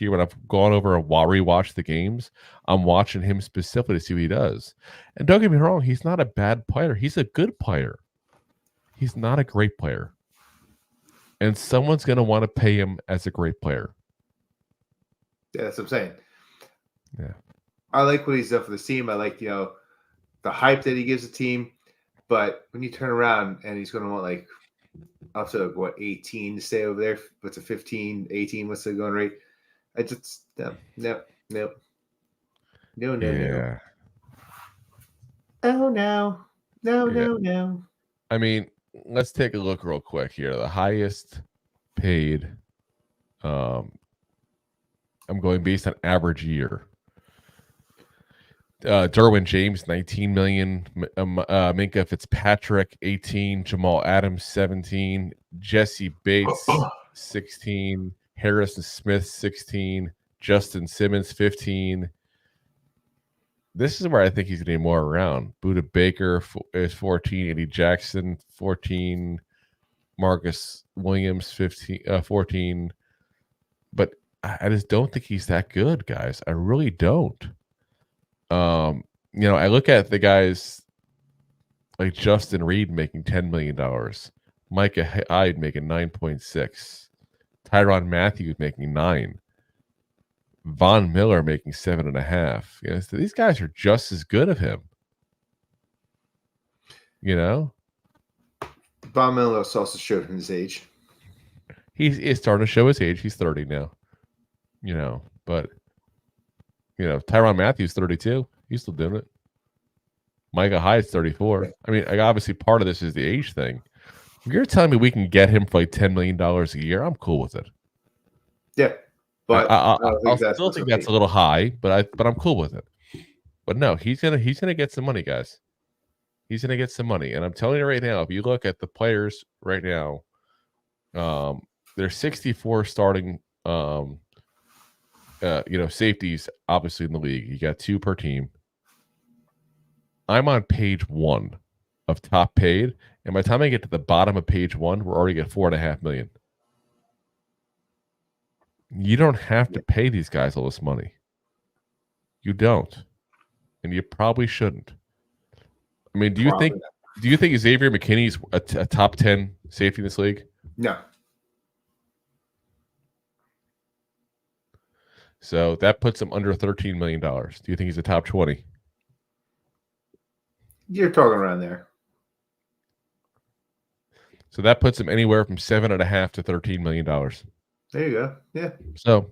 when I've gone over and rewatched the games. I'm watching him specifically to see what he does. And don't get me wrong, he's not a bad player. He's a good player. He's not a great player. And someone's going to want to pay him as a great player. Yeah, that's what I'm saying. Yeah. I like what he's done for the team. I like, the hype that he gives the team. But when you turn around and he's going to want like up to 18 to stay over there. What's a 15, 18? What's the going rate? I just no. Yeah. Oh no. I mean, let's take a look real quick here. The highest paid, I'm going based on average year. Derwin James, 19 million. Minka Fitzpatrick, 18. Jamal Adams, 17. Jesse Bates, 16. Harrison Smith, 16. Justin Simmons, 15. This is where I think he's going to be more around. Buda Baker is 14. Eddie Jackson, 14. Marcus Williams, 14. But I just don't think he's that good, guys. I really don't. I look at the guys like Justin Reed making $10 million, Micah Hyde making 9.6, Tyrann Mathieu making 9, Von Miller making 7.5. So these guys are just as good of him. Von Miller also showed him his age. He's starting to show his age. He's 30 now. But Tyrann Mathieu's 32. He's still doing it. Micah Hyde's 34. I mean, obviously part of this is the age thing. If you're telling me we can get him for like $10 million a year, I'm cool with it. Yeah, but I still think that's a little high, but I'm cool with it. But no, he's gonna get some money, guys. He's gonna get some money, and I'm telling you right now, if you look at the players right now, there's 64 starting safeties obviously in the league. You got 2 per team. I'm on page 1 of top paid, and by the time I get to the bottom of page 1, we're already at $4.5 million. You don't have to pay these guys all this money. You don't, and you probably shouldn't. I mean, do you think Xavier McKinney's a top 10 safety in this league? No. So that puts him under $13 million. Do you think he's a top 20? You're talking around there. So that puts him anywhere from $7.5 to $13 million. There you go. Yeah. So,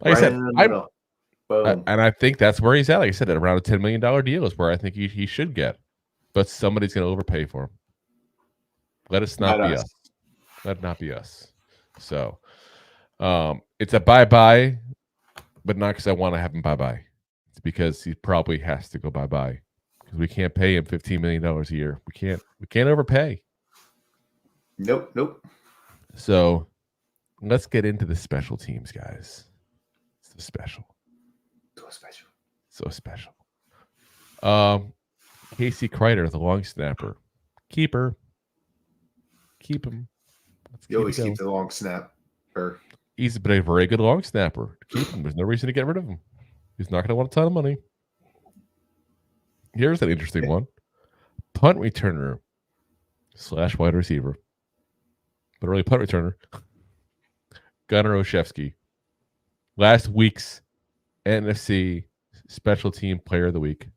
like I said, and I think that's where he's at. Like I said, at around a $10 million deal is where I think he should get. But somebody's going to overpay for him. Let us not be us. Let it not be us. So, it's a bye-bye, but not because I want to have him bye-bye. It's because he probably has to go bye-bye. Because we can't pay him $15 million a year. We can't overpay. Nope. So let's get into the special teams, guys. So special. Casey Kreider, the long snapper. Keep him. You always keep the long snapper. He's been a very good long snapper. Keep him. There's no reason to get rid of him. He's not going to want a ton of money. Here's an interesting one. Punt returner / wide receiver. But really punt returner. Gunnar Olszewski. last week's NFC Special Team Player of the Week.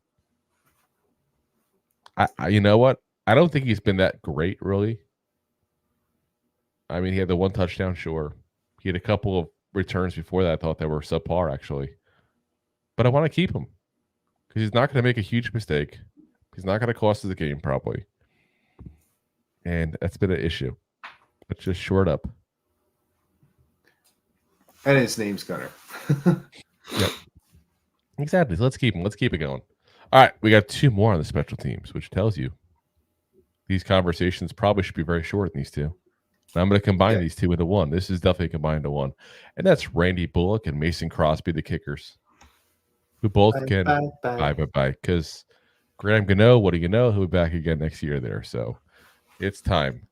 I you know what? I don't think he's been that great, really. I mean, he had the one touchdown, sure. He had a couple of returns before that I thought that were subpar, actually. But I want to keep him because he's not going to make a huge mistake. He's not going to cost us the game, probably. And that's been an issue. Let's just short up. And his name's Gunner. Yep. Exactly. So let's keep him. Let's keep it going. All right. We got 2 more on the special teams, which tells you these conversations probably should be very short in these 2. And I'm going to combine these 2 into one. This is definitely combined into one. And that's Randy Bullock and Mason Crosby, the kickers, who both can bye. Because Graham Gano, what do you know? He'll be back again next year there. So it's time.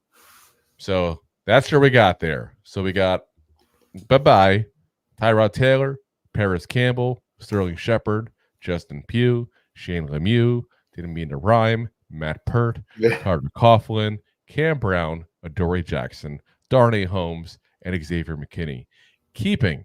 So that's where we got there. So we got bye-bye, Tyrod Taylor, Parris Campbell, Sterling Shepard, Justin Pugh, Shane Lemieux, didn't mean to rhyme, Matt Pert, Carter Coughlin, Cam Brown, Adoree Jackson, Darnay Holmes, and Xavier McKinney. Keeping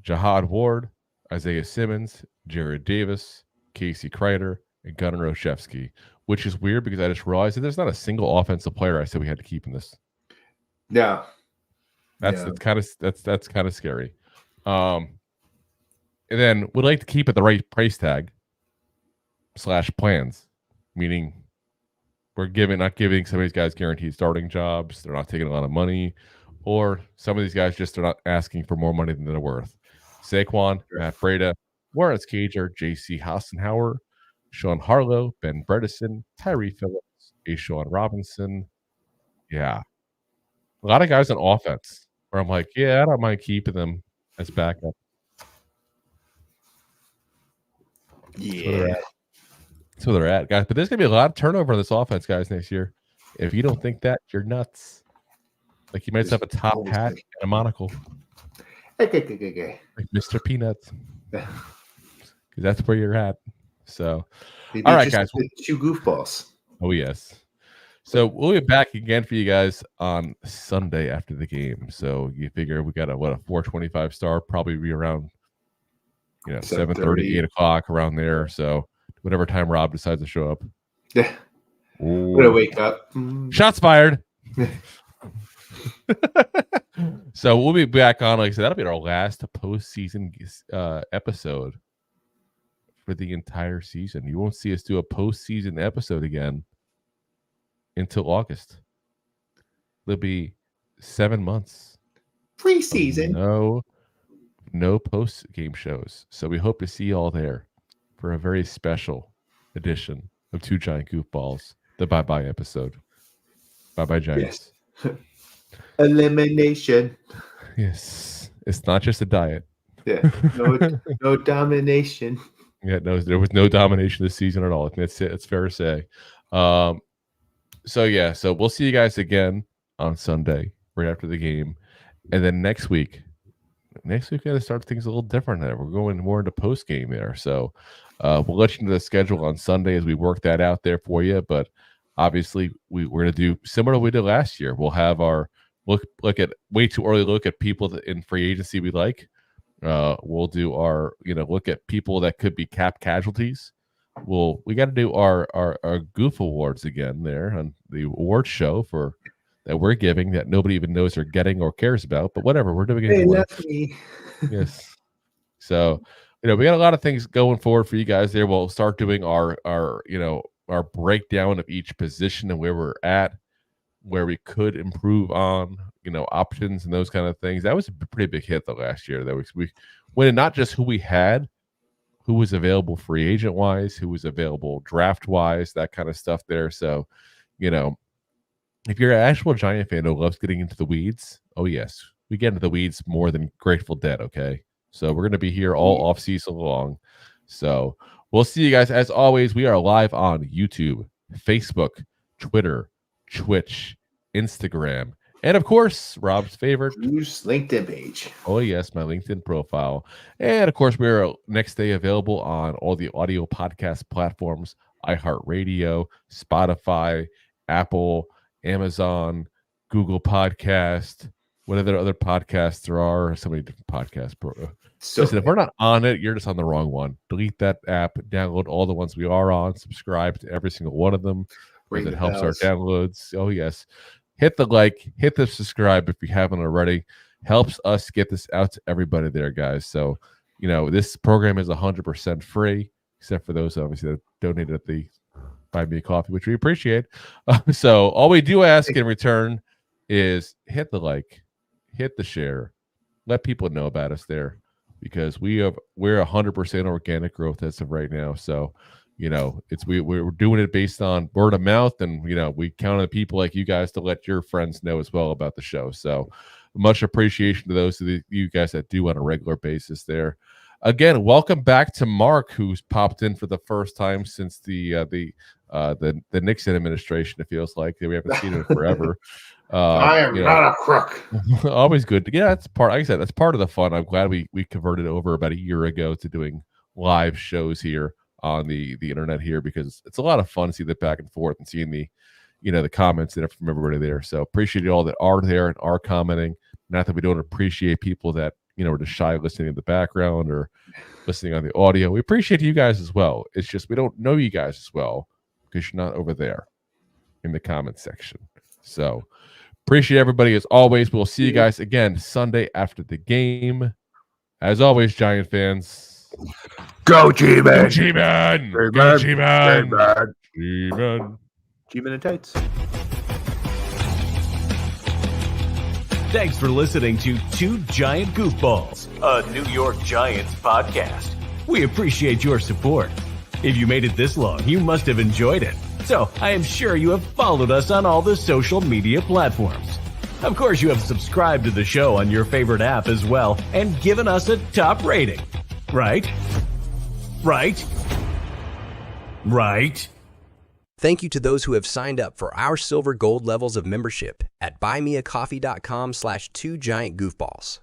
Jihad Ward, Isaiah Simmons, Jared Davis, Casey Kreider, and Gunnar Olszewski, which is weird because I just realized that there's not a single offensive player I said we had to keep in this. Yeah. That's kind of scary. And then we'd like to keep it the right price tag / plans, meaning we're not giving some of these guys guaranteed starting jobs. They're not taking a lot of money, or some of these guys just are not asking for more money than they're worth. Saquon, Matt Breida, Lawrence Cager, J.C. Hassenhauer, Sean Harlow, Ben Bredesen, Tyree Phillips, Ashawn Robinson. Yeah. A lot of guys on offense where I'm like, yeah, I don't mind keeping them as backup. Yeah. That's where they're at, guys. But there's going to be a lot of turnover in this offense, guys, next year. If you don't think that, you're nuts. Like you might have a top hat and a monocle. Like Mr. Peanuts. Because that's where you're at. So, all right, guys. 2 goofballs. Oh, yes. So we'll be back again for you guys on Sunday after the game. So you figure we got a 425 star, probably be around 7:30, 8 o'clock around there. So whatever time Rob decides to show up. Yeah. I'm gonna wake up. Shots fired. So we'll be back on, like I said, that'll be our last postseason episode for the entire season. You won't see us do a postseason episode again until August. There'll be 7 months preseason. No post game shows. So we hope to see you all there for a very special edition of 2 Giant Goofballs, the bye-bye episode. Bye-bye, Giants. Yes. Elimination. Yes. It's not just a diet. Yeah. No domination. Yeah, no, there was no domination this season at all. That's it. It's fair to say. So we'll see you guys again on Sunday, right after the game. And then next week we got to start things a little different there. We're going more into post game there. So we'll let you know the schedule on Sunday as we work that out there for you. But obviously we're going to do similar to what we did last year. We'll have our look at way too early look at people that in free agency we like. We'll do our look at people that could be cap casualties. We got to do our goof awards again there on the award show that we're giving that nobody even knows they're getting or cares about, but whatever, we're doing it anyway. Yes. So, we got a lot of things going forward for you guys there. We'll start doing our breakdown of each position and where we're at, where we could improve on, options and those kind of things. That was a pretty big hit the last year. That we went not just who we had, who was available free agent wise, who was available draft wise, that kind of stuff there. So, if you're an actual Giant fan who loves getting into the weeds, oh yes, we get into the weeds more than Grateful Dead. Okay. So we're going to be here all off season long. So we'll see you guys. As always, we are live on YouTube, Facebook, Twitter, Twitch, Instagram, and of course, Rob's favorite, Drew's LinkedIn page. Oh yes, my LinkedIn profile. And of course, we're next day available on all the audio podcast platforms, iHeartRadio, Spotify, Apple, Amazon, Google Podcast, what other podcasts there are. So many different podcasts, bro. So Listen, if we're not on it, you're just on the wrong one. Delete that app, download all the ones we are on, subscribe to every single one of them because ring it the helps bells. our downloads. Oh, yes. Hit the like, hit the subscribe if you haven't already. Helps us get this out to everybody there, guys. So, this program is 100% free, except for those, obviously, that donated at the Buy Me a Coffee, which we appreciate. So all we do ask in return is hit the like, hit the share, let people know about us there, because we're 100% organic growth as of right now. So, we're doing it based on word of mouth, and we count on people like you guys to let your friends know as well about the show. So much appreciation to those of you guys that do on a regular basis there. Again, welcome back to Mark, who's popped in for the first time since the Nixon administration. It feels like we haven't seen him in forever. I am not a crook. Always good. Yeah, that's part. Like I said, that's part of the fun. I'm glad we converted over about a year ago to doing live shows here on the internet here, because it's a lot of fun to see the back and forth and seeing the the comments and from everybody there. So appreciate you all that are there and are commenting. Not that we don't appreciate people that are just shy listening in the background or listening on the audio. We appreciate you guys as well. It's just we don't know you guys as well because you're not over there in the comment section. So appreciate everybody as always. We'll see you guys again Sunday after the game. As always, Giant fans, Go G-Man! Go G-Man! Go G-Man! G-Man! G-Man! G-Man and tights. Thanks for listening to Two Giant Goofballs, a New York Giants podcast. We appreciate your support. If you made it this long, you must have enjoyed it. So I am sure you have followed us on all the social media platforms. Of course, you have subscribed to the show on your favorite app as well and given us a top rating. Right? Right? Right? Thank you to those who have signed up for our silver gold levels of membership at buymeacoffee.com/2giantgoofballs.